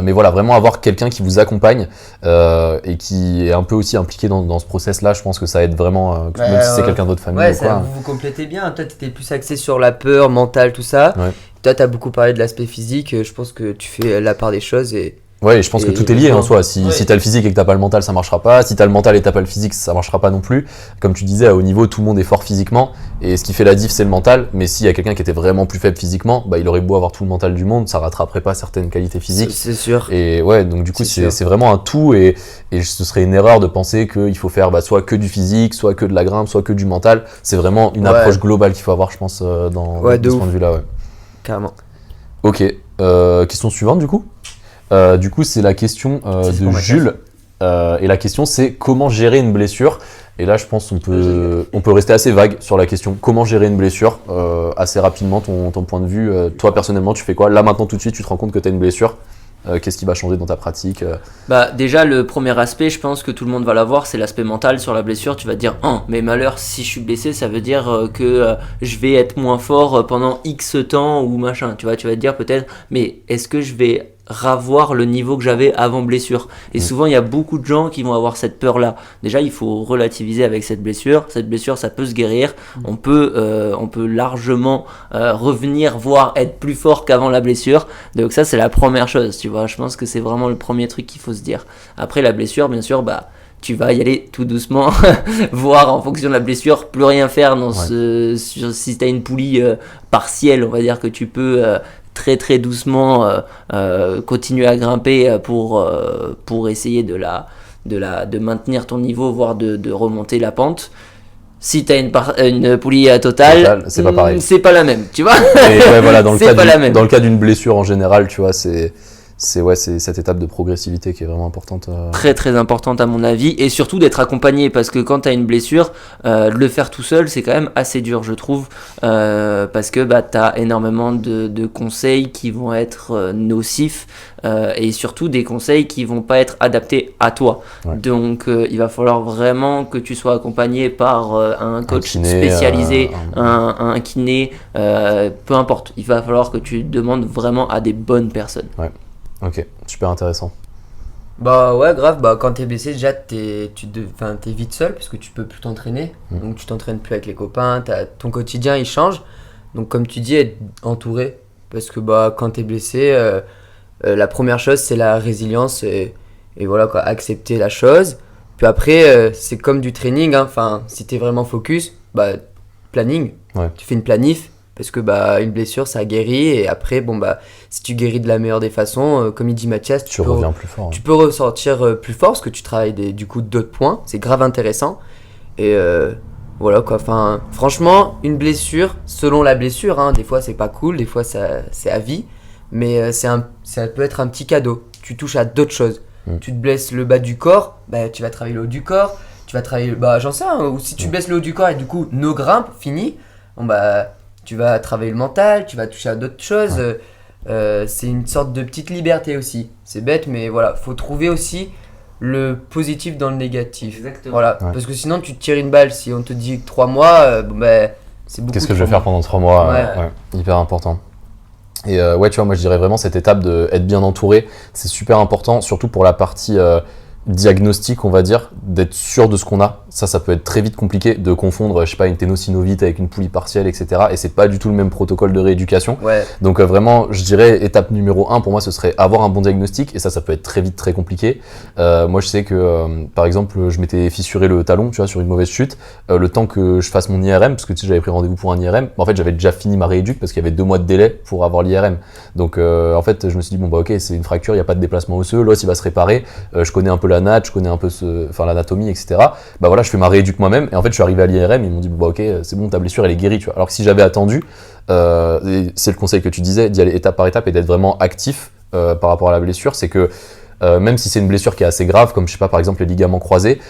Mais voilà, vraiment avoir quelqu'un qui vous accompagne et qui est un peu aussi impliqué dans ce process-là, je pense que ça aide vraiment, même si c'est quelqu'un de votre famille. Ouais, ça, vous complétez bien. Toi, t'étais plus axé sur la peur mentale, tout ça. Ouais. Toi, t'as beaucoup parlé de l'aspect physique. Je pense que tu fais la part des choses et. Ouais, je pense que tout est lié en soi. Si t'as le physique et que t'as pas le mental, ça marchera pas. Si t'as le mental et t'as pas le physique, ça marchera pas non plus. Comme tu disais, à haut niveau, tout le monde est fort physiquement. Et ce qui fait la diff, c'est le mental. Mais s'il y a quelqu'un qui était vraiment plus faible physiquement, il aurait beau avoir tout le mental du monde, ça rattraperait pas certaines qualités physiques. C'est sûr. Et ouais, donc du coup, c'est vraiment un tout. Et ce serait une erreur de penser qu'il faut faire soit que du physique, soit que de la grimpe, soit que du mental. C'est vraiment une approche globale qu'il faut avoir, je pense, dans ce point de vue-là. Ouais. Carrément. Ok. Question suivante, du coup. Du coup, c'est la question de Jules. Et la question, c'est comment gérer une blessure. Et là, je pense qu'on peut rester assez vague sur la question. Comment gérer une blessure assez rapidement, ton point de vue. Toi, personnellement, tu fais quoi? Là, maintenant, tout de suite, tu te rends compte que tu as une blessure. Qu'est-ce qui va changer dans ta pratique Bah déjà le premier aspect, je pense que tout le monde va l'avoir, c'est l'aspect mental sur la blessure. Tu vas te dire, mais malheur, si je suis blessé, ça veut dire que je vais être moins fort pendant X temps ou machin. Tu vas te dire peut-être, mais est-ce que je vais ravoir le niveau que j'avais avant blessure? Et souvent il y a beaucoup de gens qui vont avoir cette peur là. Déjà il faut relativiser avec cette blessure, ça peut se guérir, on peut largement revenir, voire être plus fort qu'avant la blessure. Donc ça c'est la première chose, tu vois. Je pense que c'est vraiment le premier truc qu'il faut se dire. Après la blessure, bien sûr, tu vas y aller tout doucement, voir en fonction de la blessure, plus rien faire si tu as une poulie partielle, on va dire que tu peux très très doucement continuer à grimper pour essayer de maintenir ton niveau, voire de remonter la pente. Si tu as une poulie totale, c'est pas pareil. C'est pas la même, tu vois. Et ouais, voilà, dans le cas d'une blessure en général, tu vois, c'est cette étape de progressivité qui est vraiment importante. Très très importante à mon avis, et surtout d'être accompagné, parce que quand tu as une blessure, le faire tout seul c'est quand même assez dur, je trouve, parce que tu as énormément de conseils qui vont être nocifs, et surtout des conseils qui vont pas être adaptés à toi. Ouais. Donc il va falloir vraiment que tu sois accompagné par un coach spécialisé, un kiné, peu importe, il va falloir que tu demandes vraiment à des bonnes personnes. Ouais. Ok, super intéressant. Bah ouais, grave, quand t'es blessé, déjà t'es vite seul parce que tu peux plus t'entraîner. Donc tu t'entraînes plus avec les copains, ton quotidien il change. Donc comme tu dis, être entouré. Parce que quand t'es blessé, la première chose c'est la résilience et voilà quoi, accepter la chose. Puis après, c'est comme du training, hein. Si t'es vraiment focus, planning, tu fais une planif. Parce que une blessure ça guérit, et après si tu guéris de la meilleure des façons, comme il dit Mathias, tu reviens plus fort. Tu peux ressortir plus fort parce que tu travailles du coup d'autres points, c'est grave intéressant. Et voilà quoi, franchement une blessure, selon la blessure, hein, des fois c'est pas cool, des fois c'est à vie, mais ça peut être un petit cadeau, tu touches à d'autres choses. Tu te blesses le bas du corps, tu vas travailler le haut du corps, tu vas travailler, j'en sais, ou si tu blesses le haut du corps et du coup no grimpe, fini, tu vas travailler le mental, tu vas toucher à d'autres choses. C'est une sorte de petite liberté aussi. C'est bête, mais voilà, faut trouver aussi le positif dans le négatif. Exactement. Voilà, parce que sinon tu te tires une balle. Si on te dit 3 mois, c'est beaucoup. Qu'est-ce que je vais faire pendant 3 mois hyper important. Et tu vois, moi je dirais vraiment cette étape d'être bien entouré, c'est super important, surtout pour la partie diagnostic, on va dire, d'être sûr de ce qu'on a. Ça peut être très vite compliqué de confondre, je sais pas, une ténosynovite avec une poulie partielle, etc. Et c'est pas du tout le même protocole de rééducation. Donc vraiment, je dirais, étape numéro 1 pour moi, ce serait avoir un bon diagnostic, et ça peut être très vite très compliqué. Moi, je sais que, par exemple, je m'étais fissuré le talon, tu vois, sur une mauvaise chute. Le temps que je fasse mon IRM, parce que tu sais, j'avais pris rendez-vous pour un IRM, en fait, j'avais déjà fini ma rééduque parce qu'il y avait 2 mois de délai pour avoir l'IRM. Donc, en fait, je me suis dit, ok, c'est une fracture, il n'y a pas de déplacement osseux, l'os, il va se réparer, je connais un peu la natte, je connais un peu l'anatomie, etc. Voilà, je fais ma rééduque moi-même, et en fait, je suis arrivé à l'IRM, ils m'ont dit, ok, c'est bon, ta blessure, elle est guérie, tu vois. Alors que si j'avais attendu, c'est le conseil que tu disais, d'y aller étape par étape et d'être vraiment actif par rapport à la blessure, c'est que même si c'est une blessure qui est assez grave, comme je sais pas, par exemple les ligaments croisés,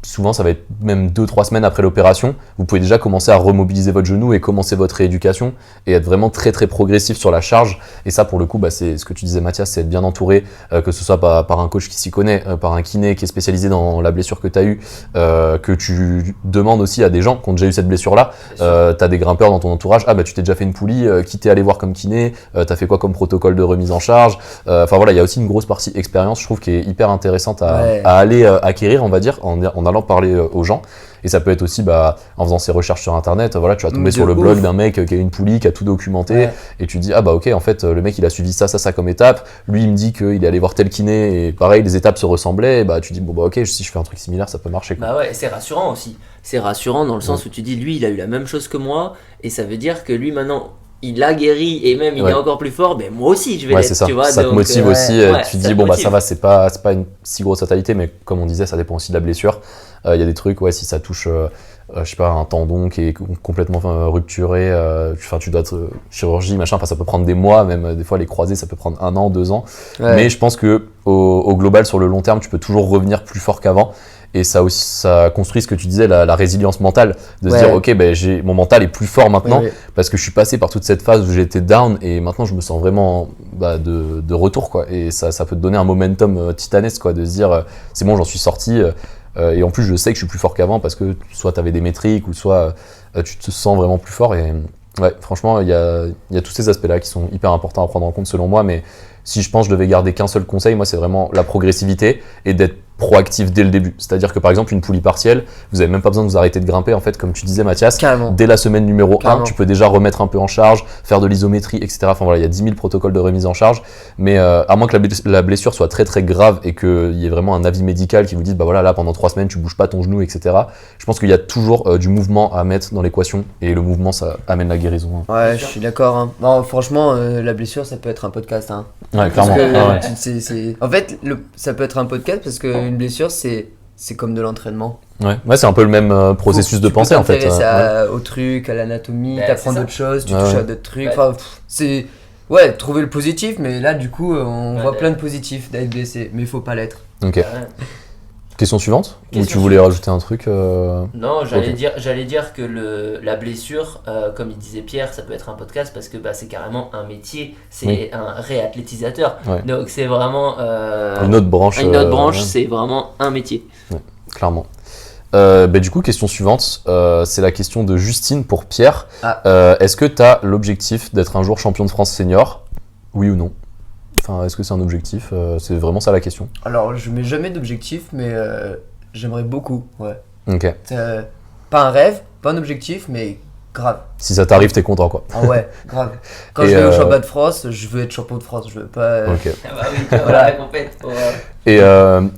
souvent ça va être même 2-3 semaines après l'opération, vous pouvez déjà commencer à remobiliser votre genou et commencer votre rééducation et être vraiment très très progressif sur la charge. Et ça, pour le coup, c'est ce que tu disais, Mathias, c'est être bien entouré, que ce soit par un coach qui s'y connaît, par un kiné qui est spécialisé dans la blessure que tu as eue, que tu demandes aussi à des gens qui ont déjà eu cette blessure là. Tu as des grimpeurs dans ton entourage, tu t'es déjà fait une poulie, qui t'es allé voir comme kiné, tu as fait quoi comme protocole de remise en charge. Voilà, il y a aussi une grosse partie expérience, je trouve, qui est hyper intéressante à aller acquérir, on va dire, en allant parler aux gens. Et ça peut être aussi en faisant ses recherches sur internet, voilà, tu vas tomber sur le blog d'un mec qui a une poulie, qui a tout documenté, et tu dis ok, en fait le mec il a suivi ça comme étape, lui il me dit qu'il est allé voir tel kiné, et pareil, les étapes se ressemblaient, et tu dis ok, si je fais un truc similaire ça peut marcher, quoi. C'est rassurant aussi, c'est rassurant dans le sens où tu dis lui il a eu la même chose que moi, et ça veut dire que lui maintenant il a guéri et même il est encore plus fort, moi aussi je vais l'être, ça. Tu vois, ça donc, te motive aussi, tu te dis motive. Ça va, c'est pas une si grosse fatalité, mais comme on disait, ça dépend aussi de la blessure. Il y a des trucs, si ça touche je sais pas, un tendon qui est complètement rupturé, tu dois être chirurgie, machin, ça peut prendre des mois, même des fois les croisés ça peut prendre 1 an, 2 ans, mais je pense que au global, sur le long terme, tu peux toujours revenir plus fort qu'avant. et ça construit ce que tu disais, la résilience mentale, de se Ouais. dire ok, mon mental est plus fort maintenant Ouais. parce que je suis passé par toute cette phase où j'étais down et maintenant je me sens vraiment de retour quoi, et ça peut te donner un momentum titanesque quoi, de se dire c'est bon, j'en suis sorti, et en plus je sais que je suis plus fort qu'avant parce que soit tu avais des métriques ou soit tu te sens vraiment plus fort. Et ouais, franchement il y a tous ces aspects là qui sont hyper importants à prendre en compte selon moi, mais si je pense que je devais garder qu'un seul conseil, moi c'est vraiment la progressivité et d'être proactif dès le début. C'est-à-dire que par exemple une poulie partielle, vous n'avez même pas besoin de vous arrêter de grimper en fait, comme tu disais Mathias. Carrément. Dès la semaine numéro 1, Carrément. tu peux déjà remettre un peu en charge, faire de l'isométrie, etc. Enfin voilà, il y a 10 000 protocoles de remise en charge, mais à moins que la blessure soit très très grave et qu'il y ait vraiment un avis médical qui vous dise bah voilà, là pendant 3 semaines tu bouges pas ton genou, etc. Je pense qu'il y a toujours du mouvement à mettre dans l'équation, et le mouvement ça amène la guérison. Ouais, je suis d'accord. Hein. Non, franchement, la blessure, ça peut être un podcast. Hein. Ouais, Parce clairement. que, Ah ouais. En fait, ça peut être un podcast parce qu'une blessure, c'est comme de l'entraînement. Ouais, c'est un peu le même processus de pensée en fait. Tu peux Ouais. t'intéresser au truc, à l'anatomie, Ouais, t'apprends c'est ça. d'autres choses, tu Ouais, touches ouais. à d'autres trucs. Ouais. Enfin, c'est... Ouais, trouver le positif, mais là, du coup, on Ouais, voit ouais. plein de positifs d'être blessé, mais il faut pas l'être. Ok. Ouais. Question suivante. Ou Question tu voulais suivante. rajouter un truc Non, j'allais Ok. dire que la blessure, comme il disait Pierre, ça peut être un podcast parce que c'est carrément un métier, c'est Oui. un réathlétisateur. Ouais. Donc c'est vraiment Une autre branche. une autre branche, ouais, c'est vraiment un métier. clairement. Du coup, question suivante, c'est la question de Justine pour Pierre. Ah. Est-ce que tu as l'objectif d'être un jour champion de France senior? Oui ou non? Enfin, est-ce que c'est un objectif? C'est vraiment ça la question. Alors, je mets jamais d'objectif, mais j'aimerais beaucoup, ouais. Ok. Pas un rêve, pas un objectif, mais grave. Si ça t'arrive, t'es content quoi. Ah ouais, grave. Quand Et, je vais au championnat de France, je veux être champion de France, je veux pas... Ok. Ah bah oui, voilà la compète.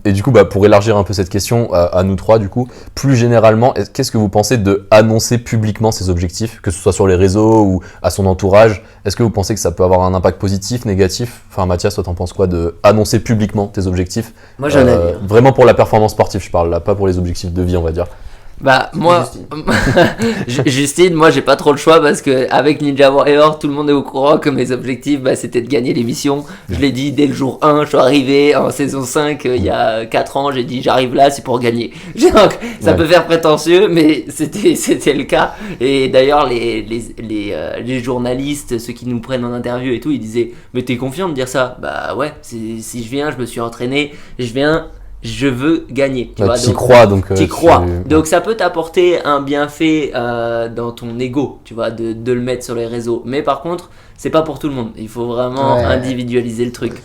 Et du coup, pour élargir un peu cette question à nous trois, du coup, plus généralement, qu'est-ce que vous pensez de annoncer publiquement ses objectifs, que ce soit sur les réseaux ou à son entourage? Est-ce que vous pensez que ça peut avoir un impact positif, négatif? Enfin, Mathias, toi, t'en penses quoi de annoncer publiquement tes objectifs? Moi, j'ai un avis. Hein. Vraiment pour la performance sportive, je parle là, pas pour les objectifs de vie, on va dire. Bah moi, Justine, moi j'ai pas trop le choix parce que avec Ninja Warrior, tout le monde est au courant que mes objectifs c'était de gagner l'émission. Je l'ai dit dès le jour 1, je suis arrivé en saison 5 il y a 4 ans, j'ai dit j'arrive là c'est pour gagner. Donc ça Ouais. peut faire prétentieux mais c'était le cas. Et d'ailleurs les journalistes, ceux qui nous prennent en interview et tout, ils disaient mais t'es confiant de dire ça? Bah ouais, si je viens, je me suis entraîné, je veux gagner. Tu vois, T'y donc, crois, donc. t'y crois. Donc ça peut t'apporter un bienfait dans ton ego, tu vois, de le mettre sur les réseaux. Mais par contre, c'est pas pour tout le monde. Il faut vraiment Ouais. individualiser le truc.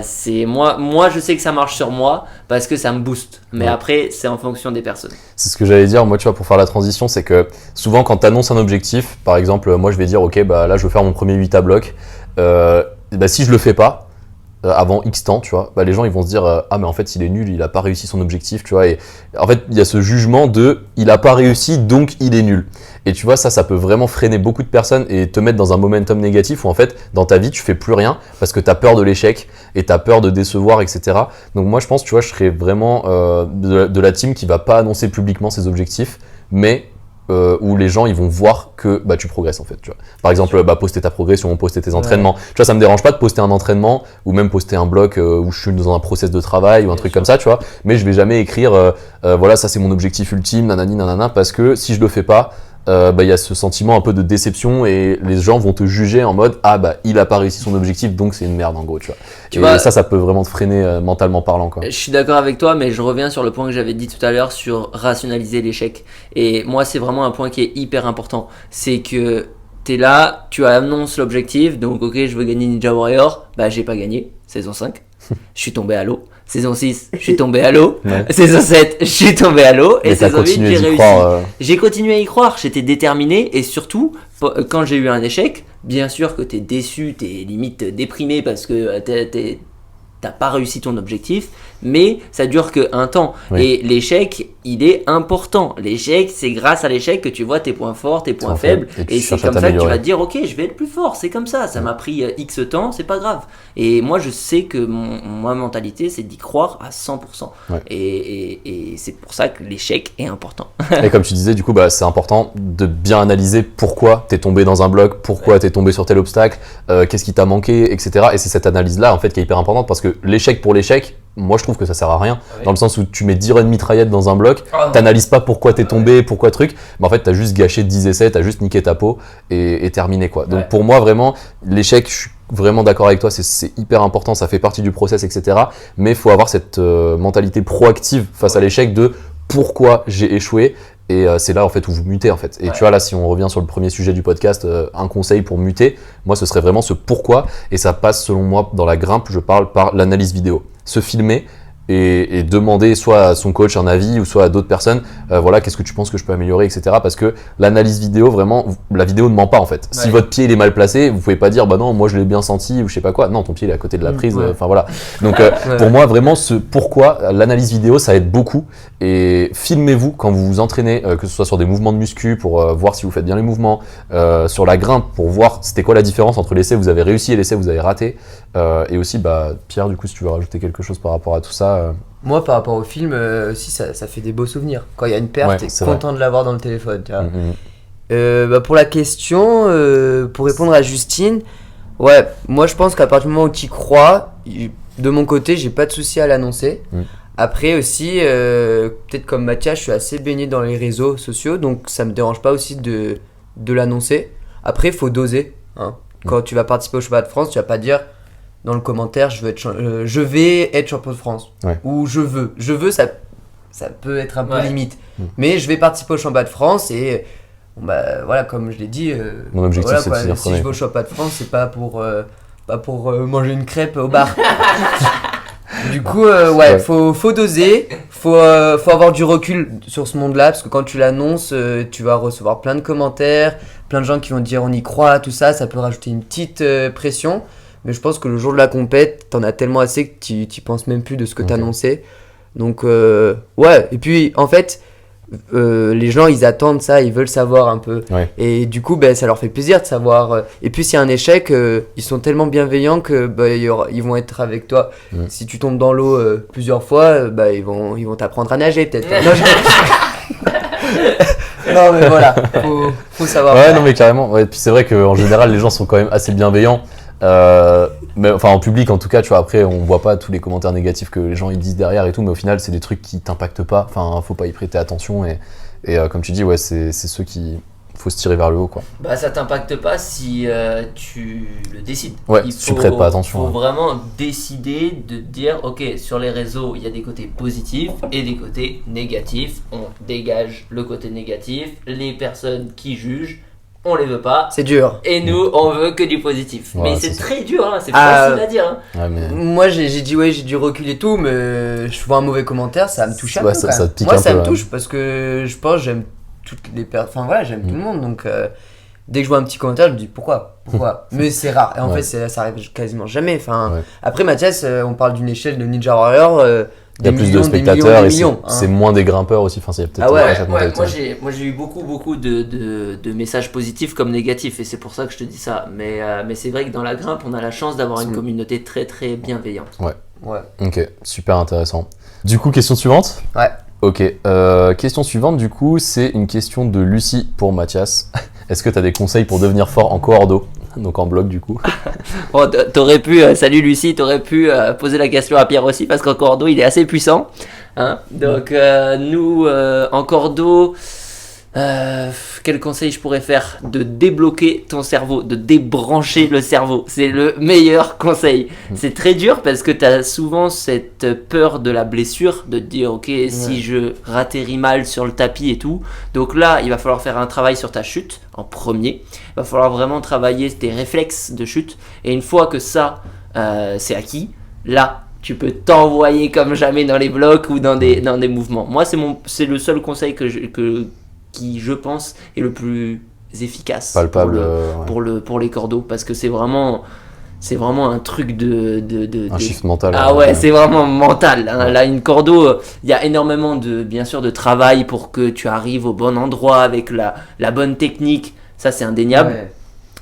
C'est moi, je sais que ça marche sur moi parce que ça me booste. Mais Ouais. après, c'est en fonction des personnes. C'est ce que j'allais dire, moi, tu vois, pour faire la transition, c'est que souvent, quand tu annonces un objectif, par exemple, moi, je vais dire, ok, là, je veux faire mon premier 8 à bloc. Si je le fais pas, avant X temps, tu vois, les gens, ils vont se dire, ah, mais en fait, il est nul, il a pas réussi son objectif, tu vois. Et en fait, il y a ce jugement de, il a pas réussi, donc il est nul. Et tu vois, ça peut vraiment freiner beaucoup de personnes et te mettre dans un momentum négatif où, en fait, dans ta vie, tu fais plus rien parce que tu as peur de l'échec et tu as peur de décevoir, etc. Donc, moi, je pense, tu vois, je serais vraiment de la team qui va pas annoncer publiquement ses objectifs, mais où les gens ils vont voir que tu progresses en fait, tu vois. Par exemple, poster ta progression, poster tes entraînements. Tu vois, ça me dérange pas de poster un entraînement ou même poster un bloc où je suis dans un process de travail ou un truc comme ça, tu vois. Mais je vais jamais écrire voilà, ça c'est mon objectif ultime, nanani nanana, parce que si je le fais pas, y a ce sentiment un peu de déception et les gens vont te juger en mode il a pas réussi son objectif donc c'est une merde en gros, tu vois. Tu Et vois, ça peut vraiment te freiner mentalement parlant quoi. Je suis d'accord avec toi, mais je reviens sur le point que j'avais dit tout à l'heure sur rationaliser l'échec. Et moi, c'est vraiment un point qui est hyper important. C'est que t'es là, tu annonces l'objectif, donc ok, je veux gagner Ninja Warrior, j'ai pas gagné, saison 5, je suis tombé à l'eau. Saison 6, je suis tombé à l'eau. Ouais. Saison 7, je suis tombé à l'eau. Et Mais t'as saison 8, continué j'ai d'y réussi. croire. J'ai continué à y croire, j'étais déterminé et surtout, quand j'ai eu un échec, bien sûr que t'es déçu, t'es limite déprimé parce que t'as pas réussi ton objectif, mais ça dure qu'un temps. Oui. Et l'échec, il est important. L'échec, c'est grâce à l'échec que tu vois tes points forts, tes points faibles, Et tu et c'est cherches à comme ça que tu t'améliorer. vas te dire, ok, je vais être plus fort, c'est comme ça m'a pris X temps, c'est pas grave. Et moi, je sais que ma mentalité, c'est d'y croire à 100%. Ouais. Et c'est pour ça que l'échec est important. Et comme tu disais, du coup, c'est important de bien analyser pourquoi t'es tombé dans un bloc, pourquoi t'es tombé sur tel obstacle, qu'est-ce qui t'a manqué, etc. Et c'est cette analyse-là, en fait, qui est hyper importante parce que que l'échec pour l'échec, moi je trouve que ça sert à rien, Ah oui. dans le sens où tu mets 10 runs mitraillettes dans un bloc, Ah non. t'analyses pas pourquoi t'es tombé, pourquoi truc, mais en fait t'as juste gâché 10 essais, t'as juste niqué ta peau et terminé quoi. Donc Ouais. pour moi vraiment, l'échec, je suis vraiment d'accord avec toi, c'est hyper important, ça fait partie du process, etc. Mais il faut avoir cette mentalité proactive face à l'échec de pourquoi j'ai échoué. Et c'est là en fait où vous mutez en fait. Et Ouais. tu vois là, si on revient sur le premier sujet du podcast, un conseil pour muter, moi ce serait vraiment ce pourquoi. Et ça passe selon moi dans la grimpe, je parle par l'analyse vidéo. Se filmer et demander soit à son coach un avis ou soit à d'autres personnes, voilà, qu'est-ce que tu penses que je peux améliorer, etc. Parce que l'analyse vidéo, vraiment, la vidéo ne ment pas en fait. Si Ouais. votre pied il est mal placé, vous pouvez pas dire bah non, moi je l'ai bien senti ou je sais pas quoi. Non, ton pied il est à côté de la prise. Ouais. Enfin voilà. Donc Ouais. pour moi vraiment ce pourquoi, l'analyse vidéo ça aide beaucoup. Et filmez-vous quand vous vous entraînez, que ce soit sur des mouvements de muscu pour voir si vous faites bien les mouvements, sur la grimpe pour voir c'était quoi la différence entre l'essai vous avez réussi et l'essai vous avez raté. Et aussi bah Pierre, du coup si tu veux rajouter quelque chose par rapport à tout ça. Moi, par rapport au film, aussi, ça fait des beaux souvenirs. Quand il y a une perte, Ouais, t'es c'est content de l'avoir dans le téléphone. Tu vois. Mm. Pour la question, pour répondre à Justine, ouais, moi je pense qu'à partir du moment où tu y crois, de mon côté, j'ai pas de souci à l'annoncer. Mm. Après aussi, peut-être comme Mathias, je suis assez baigné dans les réseaux sociaux, donc ça me dérange pas aussi de l'annoncer. Après, il faut doser. Hein. Quand tu vas participer au championnat de France, tu vas pas dire dans le commentaire je vais être champion de France. Ouais. Ou je veux, ça peut être un peu Ouais. limite. Mm. Mais je vais participer au championnat de France et bon, bah, voilà, comme je l'ai dit, Mon objectif, voilà, c'est de quoi, finir si premier. je vais au championnat de France, c'est pas pour manger une crêpe au bar. Du coup, Ouais. faut doser, faut avoir du recul sur ce monde-là, parce que quand tu l'annonces, tu vas recevoir plein de commentaires, plein de gens qui vont te dire on y croit, tout ça, ça peut rajouter une petite pression. Mais je pense que le jour de la compète, t'en as tellement assez que tu penses même plus de ce que Ok. t'annonçais. Donc, ouais, et puis en fait, les gens ils attendent ça, ils veulent savoir un peu. Ouais. Et du coup, ça leur fait plaisir de savoir. Et puis, s'il y a un échec, ils sont tellement bienveillants que ils vont être avec toi. Mm. Si tu tombes dans l'eau plusieurs fois, ils vont t'apprendre à nager peut-être. Non, mais voilà, faut savoir. Ouais, non mais carrément. Ouais, puis c'est vrai qu'en général, les gens sont quand même assez bienveillants. Mais enfin en public en tout cas, tu vois, après on voit pas tous les commentaires négatifs que les gens ils disent derrière et tout, mais au final c'est des trucs qui t'impactent pas. Enfin, faut pas y prêter attention et comme tu dis, ouais, c'est ceux qui faut se tirer vers le haut quoi. Bah ça t'impacte pas si tu le décides. Ouais, si tu prêtes pas attention, Il faut ouais. vraiment décider de dire ok, sur les réseaux il y a des côtés positifs et des côtés négatifs. On dégage le côté négatif. Les personnes qui jugent, on les veut pas. C'est dur. Et nous, on veut que du positif. Ouais, Mais c'est c'est ça. très dur, hein, c'est Ah, facile à dire. Hein. Ouais, mais Moi j'ai dit ouais, j'ai du recul et tout, mais je vois un mauvais commentaire, ça me touche un Ouais, peu. ça- quand ça même. te pique Moi un ça peu, me ouais. touche parce que je pense que j'aime toutes les personnes. Enfin voilà, j'aime tout le monde, donc dès que je vois un petit commentaire, je me dis pourquoi. Mais c'est rare. Et en Ouais. fait, ça arrive quasiment jamais. Enfin, Ouais. Après Mathias, on parle d'une échelle de Ninja Warrior. il y a des plus millions, de des millions, spectateurs des et millions, c'est hein. moins des grimpeurs aussi. Enfin, il y a peut-être Ah ouais, pas cette mentalité. Moi j'ai eu beaucoup de messages positifs comme négatifs et c'est pour ça que je te dis ça. Mais c'est vrai que dans la grimpe, on a la chance d'avoir une C'est- communauté très très bienveillante. Ouais. Ok, super intéressant. Du coup, question suivante. Ouais. Ok, question suivante, du coup, c'est une question de Lucie pour Mathias. Est-ce que tu as des conseils pour devenir fort en coordo? Donc en bloc, du coup. Bon, t'aurais pu, salut Lucie, t'aurais pu poser la question à Pierre aussi parce qu'en cordeau il est assez puissant. Hein. Donc nous en cordeau, quel conseil je pourrais faire? De débloquer ton cerveau, de débrancher le cerveau. C'est le meilleur conseil. C'est très dur parce que t'as souvent cette peur de la blessure, de te dire ok si je ratterris mal sur le tapis et tout. Donc là il va falloir faire un travail sur ta chute en premier. Il va falloir vraiment travailler tes réflexes de chute. Et une fois que ça c'est acquis, là tu peux t'envoyer comme jamais dans les blocs ou dans des mouvements. Moi c'est le seul conseil qui je pense est le plus efficace Palpable. pour les cordeaux parce que c'est vraiment un truc Un shift mental. ah ouais, c'est vraiment mental. Hein. Là, une cordeau, il y a énormément bien sûr de travail pour que tu arrives au bon endroit avec la bonne technique. Ça, c'est indéniable. Ouais.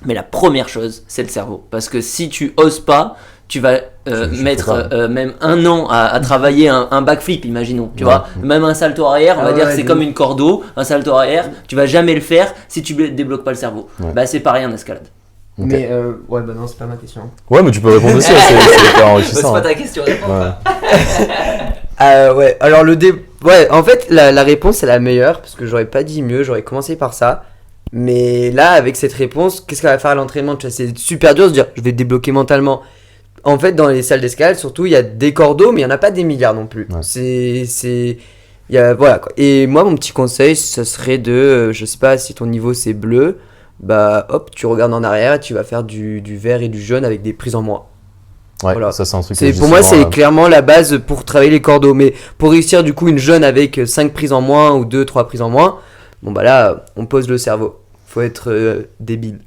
Mais la première chose, c'est le cerveau. Parce que si tu oses pas, tu vas Je mettre peux même 1 an à travailler un backflip, imaginons. Tu Ouais. vois, même un salto arrière, on va Ah dire ouais, que c'est de comme ouf. une cordeau, un salto arrière, tu vas jamais le faire si tu débloques pas le cerveau. Ouais. Bah, c'est pareil en escalade. Ok. Mais ouais, bah non, c'est pas ma question. Ouais, mais tu peux répondre aussi, c'est hyper enrichissant. C'est pas ta question, réponds. Ouais. Ouais, alors ouais, en fait, la réponse est la meilleure, parce que j'aurais pas dit mieux, j'aurais commencé par ça. Mais là, avec cette réponse, qu'est-ce qu'elle va faire à l'entraînement? Tu vois, c'est super dur de se dire, je vais débloquer mentalement. En fait, dans les salles d'escalade, surtout, il y a des cordeaux, mais il n'y en a pas des milliards non plus. Ouais. Voilà quoi. Et moi, mon petit conseil, ce serait je sais pas si ton niveau c'est bleu, bah hop, tu regardes en arrière et tu vas faire du vert et du jaune avec des prises en moins. Ouais, Voilà. ça c'est un truc que je dis Pour moi, souvent, c'est clairement la base pour travailler les cordeaux. Mais pour réussir du coup une jaune avec 5 prises en moins ou 2-3 prises en moins, bon bah là, on pose le cerveau. Faut être débile.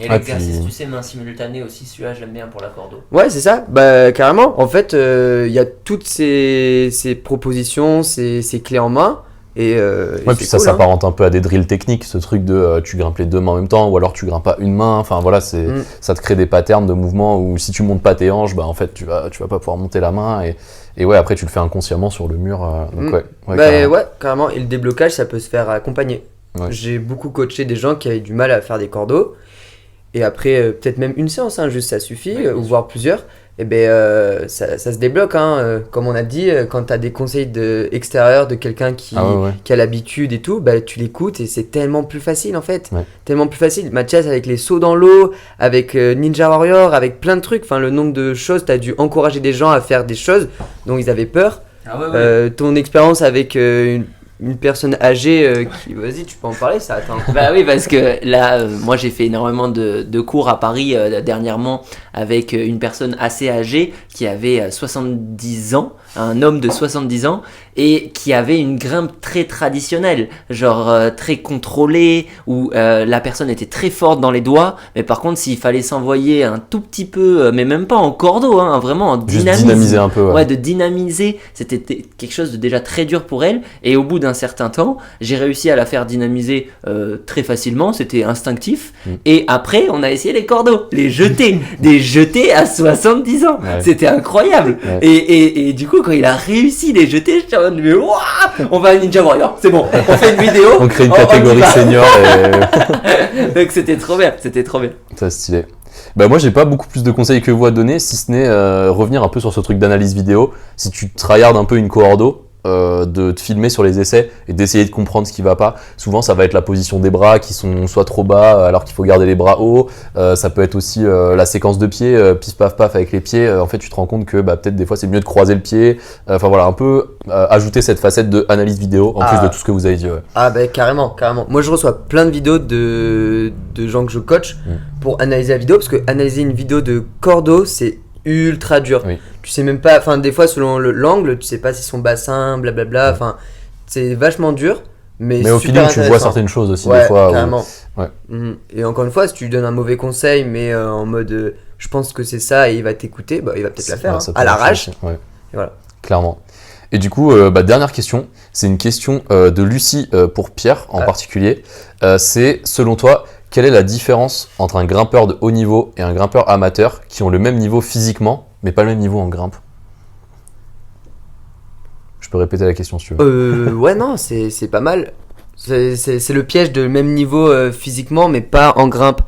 Et Ah, l'exercice, puis- tu sais, main simultanée aussi, celui-là j'aime bien pour la cordeau. Ouais, c'est ça. Bah carrément. En fait, il y a toutes ces propositions, ces clés en main. Et Ouais, c'est puis ça cool, hein. s'apparente un peu à des drills techniques, ce truc de tu grimpes les deux mains en même temps, ou alors tu grimpes pas une main. Enfin voilà, ça te crée des patterns de mouvement où si tu montes pas tes hanches, bah en fait tu vas pas pouvoir monter la main et ouais, après tu le fais inconsciemment sur le mur. Donc ouais, Bah carrément. ouais, carrément. Et le déblocage, ça peut se faire accompagner. Ouais. J'ai beaucoup coaché des gens qui avaient du mal à faire des cordeaux. Et après, peut-être même une séance, hein, juste ça suffit, Ouais, bien ou sûr. voire plusieurs. Et ben ça se débloque, hein. Comme on a dit, quand tu as des conseils extérieurs de quelqu'un Ah ouais. qui a l'habitude et tout, bah, tu l'écoutes et c'est tellement plus facile en fait. Ouais. Tellement plus facile. Mathias avec les sauts dans l'eau, avec Ninja Warrior, avec plein de trucs. Enfin, le nombre de choses, tu as dû encourager des gens à faire des choses dont ils avaient peur. Ah ouais. Ton expérience avec une personne âgée qui. Vas-y, tu peux en parler, ça attend. Bah oui, parce que là, moi j'ai fait énormément de cours à Paris dernièrement avec une personne assez âgée qui avait 70 ans, un homme de 70 ans, et qui avait une grimpe très traditionnelle, genre très contrôlée, où la personne était très forte dans les doigts, mais par contre s'il fallait s'envoyer un tout petit peu, mais même pas en cordeau, hein, vraiment en Juste dynamisme. dynamiser un peu. Ouais, de dynamiser, c'était quelque chose de déjà très dur pour elle. Et au bout d'un certain temps, j'ai réussi à la faire dynamiser très facilement, c'était instinctif. Et après, on a essayé les cordeaux, les jeter, des jeter à 70 ans. Ouais. C'était incroyable. Ouais. Et du coup, quand il a réussi les jeter, j'étais en mode, mais waouh, on va à Ninja Warrior, c'est bon, on fait une vidéo. On crée une y catégorie va. senior Donc c'était trop bien, c'était trop bien. et ça stylé. Bah moi j'ai pas beaucoup plus de conseils que vous à donner, si ce n'est revenir un peu sur ce truc d'analyse vidéo. Si tu tryhardes un peu une coordo, de te filmer sur les essais et d'essayer de comprendre ce qui va pas. Souvent ça va être la position des bras qui sont soit trop bas alors qu'il faut garder les bras hauts. Ça peut être aussi la séquence de pieds, pif paf paf avec les pieds. En fait tu te rends compte que peut-être des fois c'est mieux de croiser le pied. Enfin voilà, un peu ajouter cette facette de analyse vidéo en plus de tout ce que vous avez dit. Ouais. Ah bah carrément. Moi je reçois plein de vidéos de gens que je coach pour analyser la vidéo, parce que analyser une vidéo de cordeau c'est ultra dur. Oui. Tu sais même pas, enfin des fois selon l'angle, tu sais pas si son bassin, blablabla, enfin c'est vachement dur. Mais au super feeling tu vois intéressant. certaines choses aussi Ouais, des fois. carrément. Ouais. Et encore une fois, si tu lui donnes un mauvais conseil, mais en mode je pense que c'est ça et il va t'écouter, bah il va peut-être la faire Ouais, hein, ça peut à marcher l'arrache. aussi. Ouais. Et voilà. Clairement. Et du coup, dernière question, c'est une question de Lucie pour Pierre en particulier. C'est, selon toi, quelle est la différence entre un grimpeur de haut niveau et un grimpeur amateur qui ont le même niveau physiquement, mais pas le même niveau en grimpe? Je peux répéter la question si tu veux. Ouais, non, c'est pas mal. C'est le piège de même niveau physiquement, mais pas en grimpe.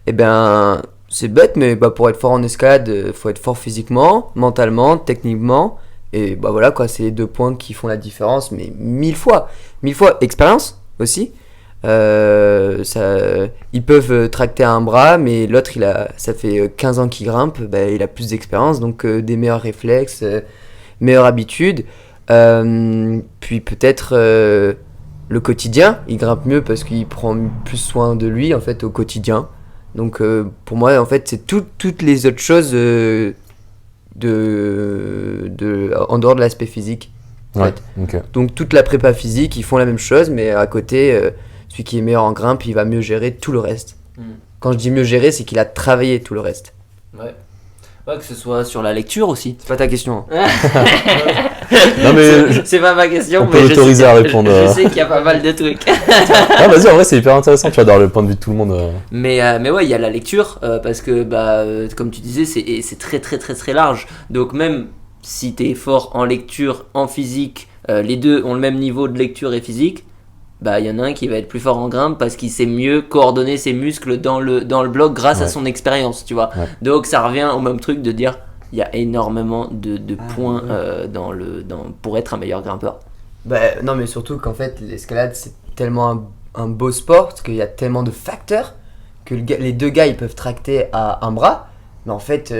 Eh ben, c'est bête, mais bah, pour être fort en escalade, faut être fort physiquement, mentalement, techniquement. Et bah voilà, quoi, c'est les deux points qui font la différence, mais 1000 fois. 1000 fois. Expérience aussi. Ils peuvent tracter un bras, mais l'autre, ça fait 15 ans qu'il grimpe, bah, il a plus d'expérience, donc des meilleurs réflexes, meilleure habitude. Puis peut-être le quotidien, il grimpe mieux parce qu'il prend plus soin de lui en fait au quotidien. Donc pour moi en fait c'est toutes les autres choses en dehors de l'aspect physique. En fait. Ok. Donc toute la prépa physique, ils font la même chose, mais à côté, celui qui est meilleur en grimpe, il va mieux gérer tout le reste. Quand je dis mieux gérer, c'est qu'il a travaillé tout le reste. Ouais. Ouais, que ce soit sur la lecture aussi. C'est pas ta question. Hein. Non mais C'est pas ma question, on peut mais l'autoriser à répondre. Je sais qu'il y a pas mal de trucs. ah, vas-y, en vrai c'est hyper intéressant, tu vois, d'avoir le point de vue de tout le monde. Mais ouais, il y a la lecture, parce que, comme tu disais, c'est très très très très large. Donc même si t'es fort en lecture, en physique, les deux ont le même niveau de lecture et physique, bah il y en a un qui va être plus fort en grimpe parce qu'il sait mieux coordonner ses muscles dans le bloc grâce à son expérience, tu vois. Donc ça revient au même truc de dire il y a énormément de points pour être un meilleur grimpeur. Bah, non, mais surtout qu'en fait, l'escalade, c'est tellement un beau sport, parce qu'il y a tellement de facteurs, que les deux gars, ils peuvent tracter à un bras. Mais en fait,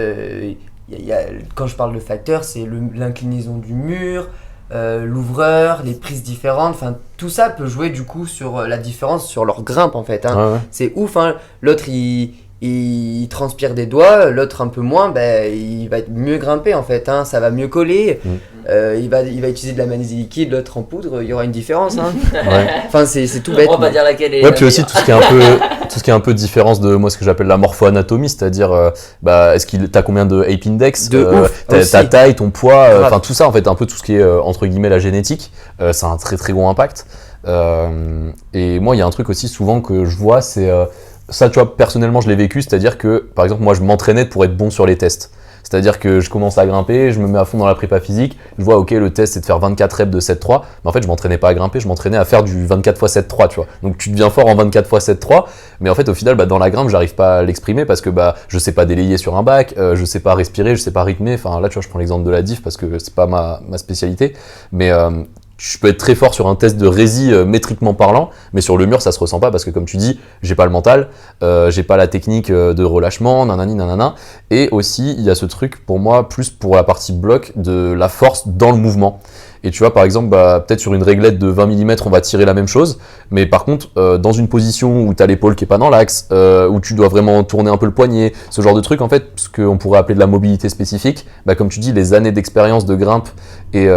quand je parle de facteurs, c'est l'inclinaison du mur, l'ouvreur, les prises différentes. Enfin, tout ça peut jouer du coup sur la différence sur leur grimpe, en fait. Hein. C'est ouf, hein. L'autre, il transpire des doigts, l'autre un peu moins, il va mieux grimper en fait, hein, ça va mieux coller. Il va utiliser de la magnésie liquide, l'autre en poudre, il y aura une différence. Hein. Enfin, c'est tout bête. On va pas dire laquelle est. Ouais, puis aussi tout ce qui est un peu différence de moi ce que j'appelle la morpho-anatomie, c'est-à-dire est-ce qu'il t'as combien de ape index, ta taille, ton poids, enfin tout ça en fait, un peu tout ce qui est entre guillemets la génétique, ça a un très très gros impact. Et moi il y a un truc aussi souvent que je vois, c'est ça, tu vois, personnellement, je l'ai vécu, c'est-à-dire que, par exemple, moi, je m'entraînais pour être bon sur les tests. C'est-à-dire que je commence à grimper, je me mets à fond dans la prépa physique, je vois, ok, le test, c'est de faire 24 reps de 7-3, mais en fait, je m'entraînais pas à grimper, je m'entraînais à faire du 24 x 7-3, tu vois. Donc, tu deviens fort en 24 x 7-3, mais en fait, au final, dans la grimpe, j'arrive pas à l'exprimer parce que, je sais pas délayer sur un bac, je sais pas respirer, je sais pas rythmer. Enfin, là, tu vois, je prends l'exemple de la diff parce que c'est pas ma spécialité, mais je peux être très fort sur un test de rési métriquement parlant, mais sur le mur ça se ressent pas parce que comme tu dis, j'ai pas le mental, j'ai pas la technique de relâchement, nanana. Et aussi il y a ce truc pour moi plus pour la partie bloc de la force dans le mouvement. Et tu vois par exemple peut-être sur une réglette de 20 mm on va tirer la même chose, mais par contre dans une position où t'as l'épaule qui est pas dans l'axe, où tu dois vraiment tourner un peu le poignet, ce genre de truc en fait, ce qu'on pourrait appeler de la mobilité spécifique, comme tu dis les années d'expérience de grimpe et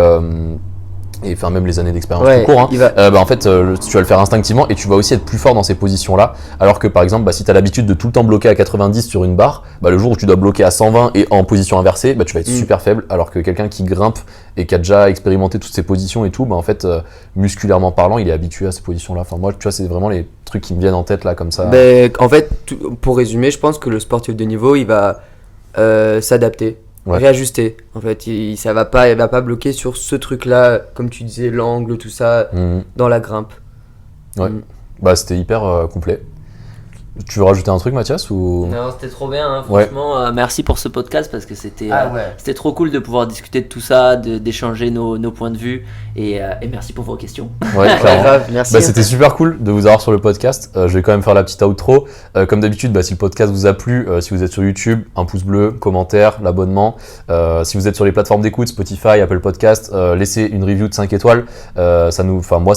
enfin même les années d'expérience tout court, hein, en fait tu vas le faire instinctivement et tu vas aussi être plus fort dans ces positions là, alors que par exemple si tu as l'habitude de tout le temps bloquer à 90 sur une barre, le jour où tu dois bloquer à 120 et en position inversée, tu vas être super faible, alors que quelqu'un qui grimpe et qui a déjà expérimenté toutes ces positions et tout, en fait musculairement parlant il est habitué à ces positions là. Enfin moi tu vois c'est vraiment les trucs qui me viennent en tête là comme ça. En fait pour résumer, je pense que le sportif de niveau il va s'adapter. Réajuster en fait, il va pas bloquer sur ce truc là comme tu disais, l'angle, tout ça dans la grimpe. C'était hyper complet. Tu veux rajouter un truc Mathias ou... Non, c'était trop bien, hein, franchement, merci pour ce podcast parce que c'était trop cool de pouvoir discuter de tout ça, d'échanger nos points de vue et merci pour vos questions. Grave, merci. C'était super cool de vous avoir sur le podcast. Je vais quand même faire la petite outro. Comme d'habitude, si le podcast vous a plu, si vous êtes sur YouTube, un pouce bleu, commentaire, l'abonnement. Si vous êtes sur les plateformes d'écoute, Spotify, Apple Podcast, laissez une review de 5 étoiles. Moi, ça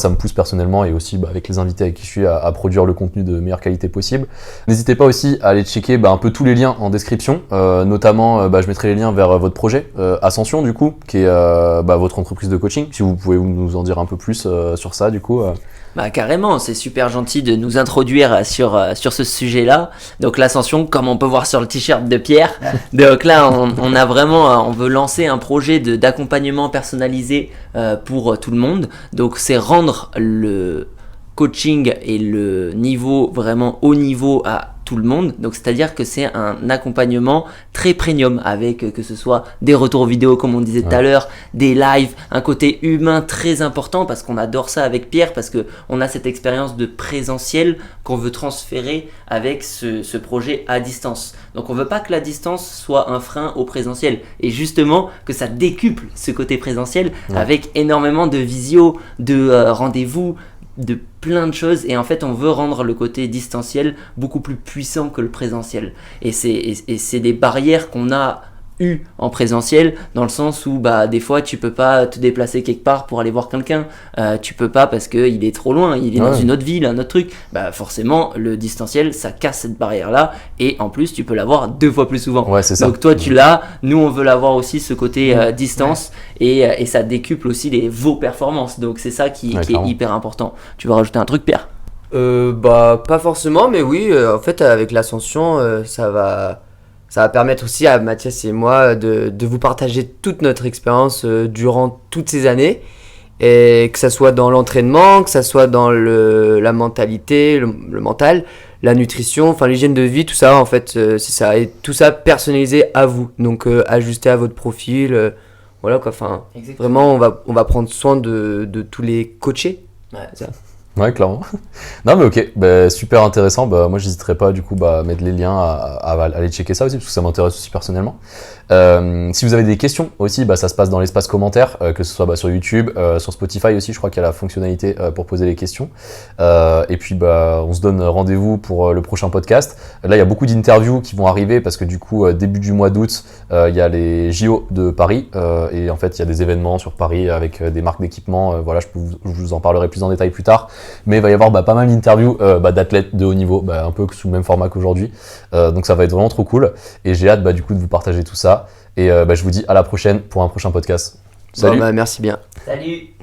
me pousse personnellement et aussi avec les invités avec qui je suis à produire le contenu de meilleure qualité possible. N'hésitez pas aussi à aller checker un peu tous les liens en description, notamment je mettrai les liens vers votre projet Ascension du coup, qui est votre entreprise de coaching, si vous pouvez nous en dire un peu plus sur ça du coup. Carrément, c'est super gentil de nous introduire sur ce sujet-là. Donc l'Ascension, comme on peut voir sur le t-shirt de Pierre, donc là on a vraiment, on veut lancer un projet d'accompagnement personnalisé pour tout le monde. Donc c'est rendre le coaching et le niveau vraiment haut niveau à tout le monde, donc c'est-à-dire que c'est un accompagnement très premium avec que ce soit des retours vidéo comme on disait tout à l'heure, des lives, un côté humain très important parce qu'on adore ça avec Pierre, parce que on a cette expérience de présentiel qu'on veut transférer avec ce projet à distance. Donc on veut pas que la distance soit un frein au présentiel et justement que ça décuple ce côté présentiel avec énormément de visio, de rendez-vous, de plein de choses, et en fait on veut rendre le côté distanciel beaucoup plus puissant que le présentiel, et c'est des barrières qu'on a eu en présentiel, dans le sens où des fois tu peux pas te déplacer quelque part pour aller voir quelqu'un, tu peux pas parce que il est trop loin, il est dans une autre ville, un autre truc, forcément le distanciel ça casse cette barrière là, et en plus tu peux l'avoir 2 fois plus souvent. C'est ça. Donc toi tu l'as, nous on veut l'avoir aussi, ce côté distance, et ça décuple aussi vos performances, donc c'est ça qui est hyper important. Tu veux rajouter un truc Pierre? Pas forcément, mais oui, en fait avec l'ascension ça va permettre aussi à Mathias et moi de vous partager toute notre expérience durant toutes ces années, et que ça soit dans l'entraînement, que ça soit dans la mentalité, le mental, la nutrition, enfin l'hygiène de vie, tout ça en fait, c'est ça, et tout ça personnalisé à vous, donc ajusté à votre profil, voilà quoi, enfin vraiment on va prendre soin de tous les coachés. Ouais. Ça. Ouais, clairement. Non, mais ok, bah, super intéressant. Bah, moi, j'hésiterai pas du coup à mettre les liens à aller checker ça aussi, parce que ça m'intéresse aussi personnellement. Si vous avez des questions aussi, bah, ça se passe dans l'espace commentaire, que ce soit sur YouTube, sur Spotify aussi, je crois qu'il y a la fonctionnalité pour poser les questions. Et puis, bah, on se donne rendez-vous pour le prochain podcast. Là, il y a beaucoup d'interviews qui vont arriver, parce que du coup, début du mois d'août, il y a les JO de Paris, et en fait, il y a des événements sur Paris avec des marques d'équipement. Voilà, je vous en parlerai plus en détail plus tard. Mais il va y avoir pas mal d'interviews d'athlètes de haut niveau, un peu sous le même format qu'aujourd'hui. Donc ça va être vraiment trop cool. Et j'ai hâte du coup de vous partager tout ça. Et je vous dis à la prochaine pour un prochain podcast. Salut. Bon, merci bien. Salut.